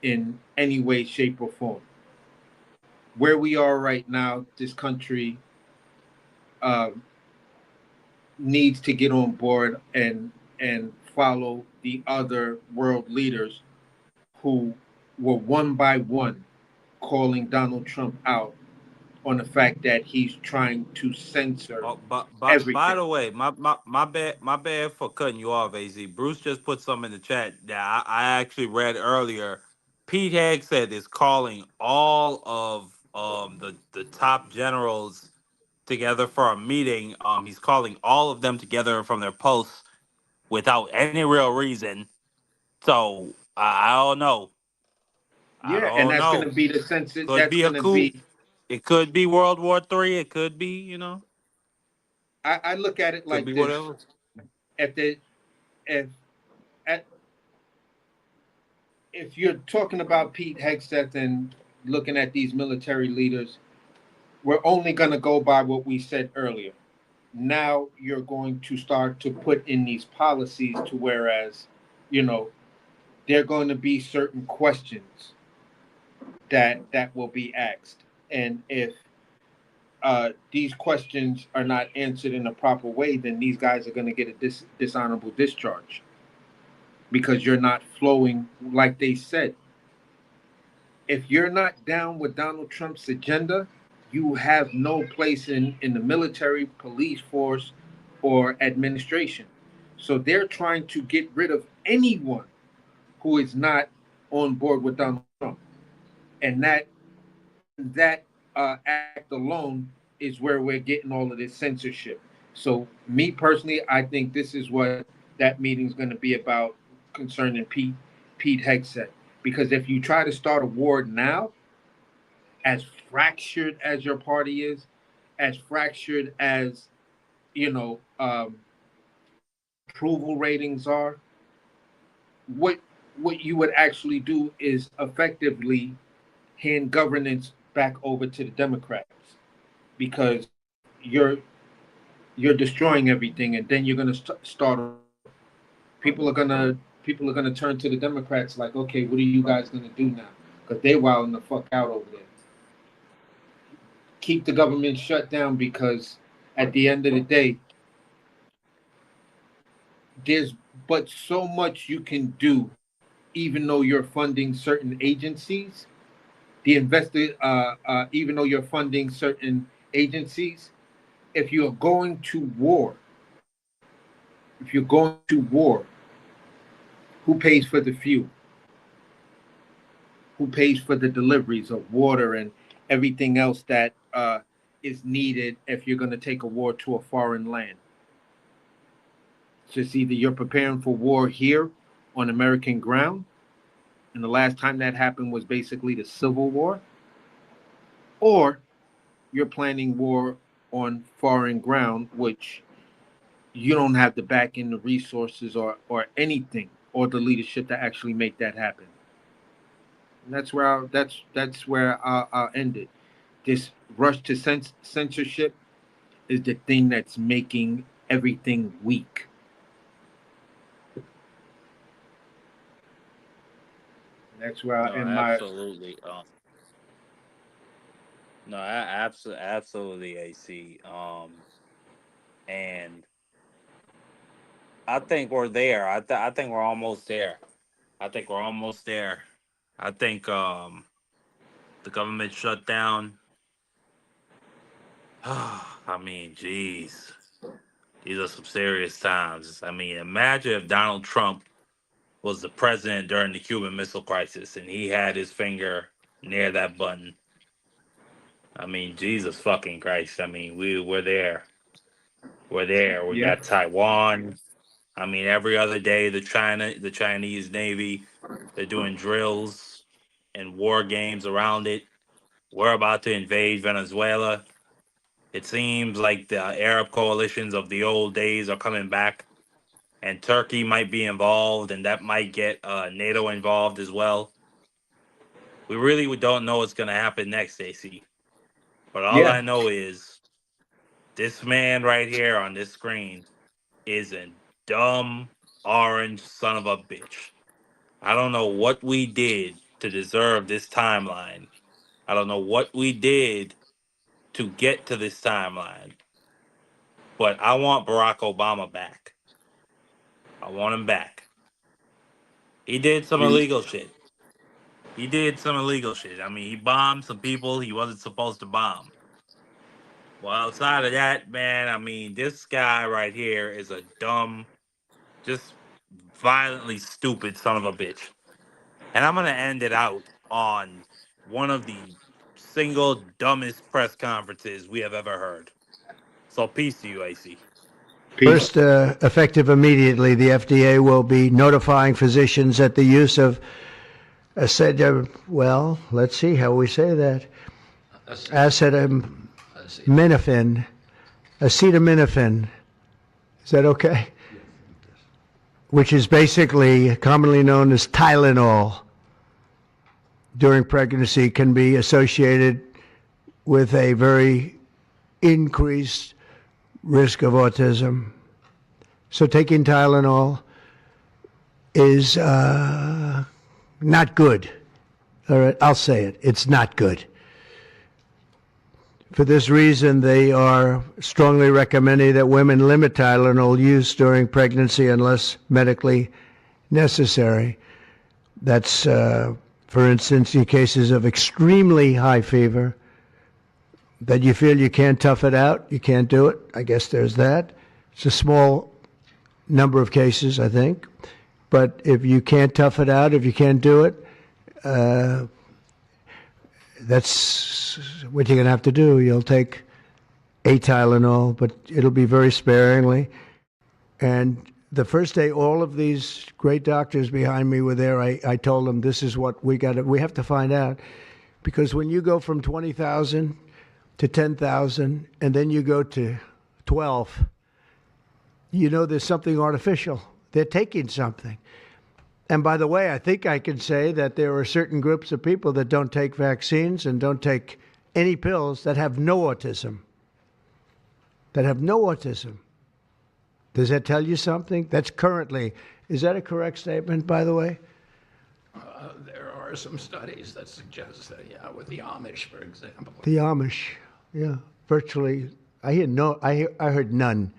in any way, shape, or form. Where we are right now, this country needs to get on board and follow the other world leaders who were one by one calling Donald Trump out on the fact that he's trying to censor But everything. by the way, my bad for cutting you off, Az. Bruce just put something in the chat that I actually read earlier. Pete Hegseth is calling all of the top generals together for a meeting. He's calling all of them together from their posts without any real reason. So I don't know. I Yeah, and don't that's going know. to be the censor. Could That's be a going to coup. be. It could be World War III. It could be, I look at it could like be this: whatever. if you're talking about Pete Hegseth and looking at these military leaders, we're only going to go by what we said earlier. Now you're going to start to put in these policies to whereas, there are going to be certain questions that will be asked. And if these questions are not answered in a proper way, then these guys are going to get a dishonorable discharge because you're not flowing like they said. If you're not down with Donald Trump's agenda, you have no place in the military, police force, or administration. So they're trying to get rid of anyone who is not on board with Donald Trump. And that act alone is where we're getting all of this censorship. So me personally, I think this is what that meeting's going to be about concerning Pete Hegseth. Because if you try to start a war now, as fractured as your party is, as fractured as approval ratings are, what you would actually do is effectively hand governance back over to the Democrats, because you're you're destroying everything, and then you're gonna start. People are gonna turn to the Democrats like, okay, what are you guys gonna do now? Because they wilding the fuck out over there. Keep the government shut down, because at the end of the day, there's but so much you can do, even though you're funding certain agencies. Even though you're funding certain agencies, if you're going to war, who pays for the fuel? Who pays for the deliveries of water and everything else that is needed if you're going to take a war to a foreign land? So it's either you're preparing for war here on American ground, and the last time that happened was basically the Civil War, or you're planning war on foreign ground, which you don't have the backing, the resources, or anything, or the leadership to actually make that happen. And that's where I'll end it. This rush to censorship is the thing that's making everything weak. That's where I end my. Absolutely. No, absolutely, AC. And I think we're there. I think we're almost there. I think we're almost there. I think the government shut down. I mean, geez, these are some serious times. I mean, imagine if Donald Trump was the president during the Cuban Missile Crisis and he had his finger near that button. I mean, Jesus fucking Christ. I mean, we're there. We're there. We got Taiwan. I mean, every other day, the Chinese Navy, they're doing drills and war games around it. We're about to invade Venezuela. It seems like the Arab coalitions of the old days are coming back, and Turkey might be involved, and that might get NATO involved as well. We really don't know what's going to happen next, AC. But all I know is this man right here on this screen is a dumb orange son of a bitch. I don't know what we did to deserve this timeline. I don't know what we did to get to this timeline. But I want Barack Obama back. I want him back. He did some illegal shit. I mean, he bombed some people he wasn't supposed to bomb. Well, outside of that, man, I mean, this guy right here is a dumb, just violently stupid son of a bitch. And I'm going to end it out on one of the single dumbest press conferences we have ever heard. So peace to you, AC. First, effective immediately, the FDA will be notifying physicians that the use of let's see how we say that. Acetaminophen. Is that okay? Which is basically commonly known as Tylenol, during pregnancy can be associated with a very increased risk of autism. So taking Tylenol is not good. All right, I'll say it. It's not good. For this reason, they are strongly recommending that women limit Tylenol use during pregnancy unless medically necessary. That's, for instance, in cases of extremely high fever, that you feel you can't tough it out, you can't do it. I guess there's that. It's a small number of cases, I think. But if you can't tough it out, if you can't do it, that's what you're going to have to do. You'll take a Tylenol, but it'll be very sparingly. And the first day all of these great doctors behind me were there, I told them this is what we have to find out. Because when you go from 20,000 to 10,000 and then you go to 12, you know there's something artificial. They're taking something. And by the way, I think I can say that there are certain groups of people that don't take vaccines and don't take any pills that have no autism. that have no autism. Does that tell you something? That's currently, is that a correct statement, by the way? There are some studies that suggest that, yeah, with the Amish, for example. The Amish, yeah, virtually. I heard none.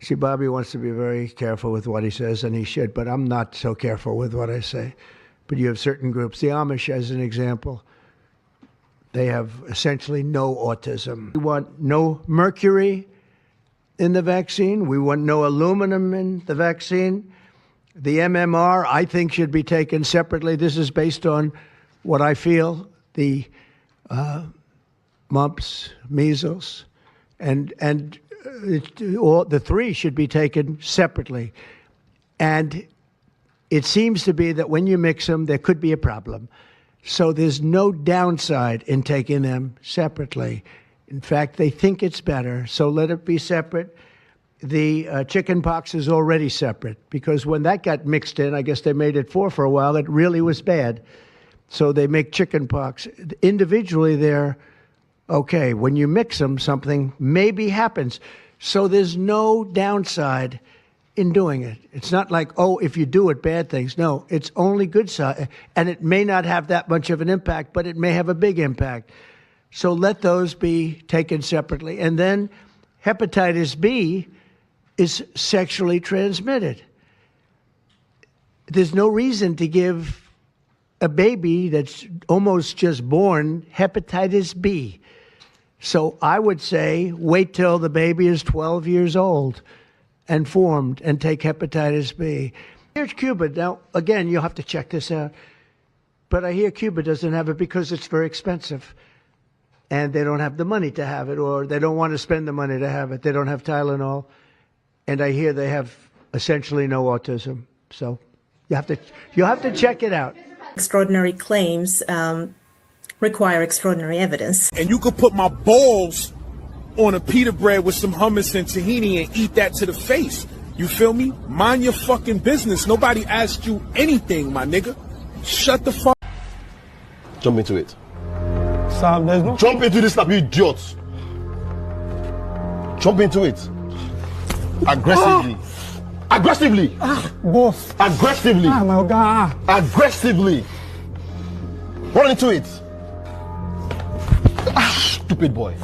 See, Bobby wants to be very careful with what he says, and he should, but I'm not so careful with what I say. But you have certain groups. The Amish, as an example, they have essentially no autism. We want no mercury in the vaccine. We want no aluminum in the vaccine. The MMR, I think, should be taken separately. This is based on what I feel, the mumps, measles, and all the three should be taken separately. And it seems to be that when you mix them, there could be a problem. So there's no downside in taking them separately. In fact, they think it's better, so let it be separate. The chicken pox is already separate because when that got mixed in, I guess they made it four for a while, it really was bad. So they make chicken pox. Individually, they're okay. When you mix them, something maybe happens. So there's no downside in doing it. It's not like, oh, if you do it, bad things. No, it's only good side. And it may not have that much of an impact, but it may have a big impact. So let those be taken separately. And then hepatitis B is sexually transmitted. There's no reason to give a baby that's almost just born hepatitis B. So I would say wait till the baby is 12 years old and formed and take hepatitis B. Here's Cuba. Now, again, you'll have to check this out. But I hear Cuba doesn't have it because it's very expensive. And they don't have the money to have it, or they don't want to spend the money to have it. They don't have Tylenol. And I hear they have essentially no autism. So you have to check it out. Extraordinary claims require extraordinary evidence. And you could put my balls on a pita bread with some hummus and tahini and eat that to the face. You feel me? Mind your fucking business. Nobody asked you anything, my nigga. Shut the fuck. Jump into it. Sam, there's no... Jump into this, you idiots. Jump into it. Aggressively. Aggressively. Boss. Aggressively. My God. Aggressively. Run into it. Stupid boy.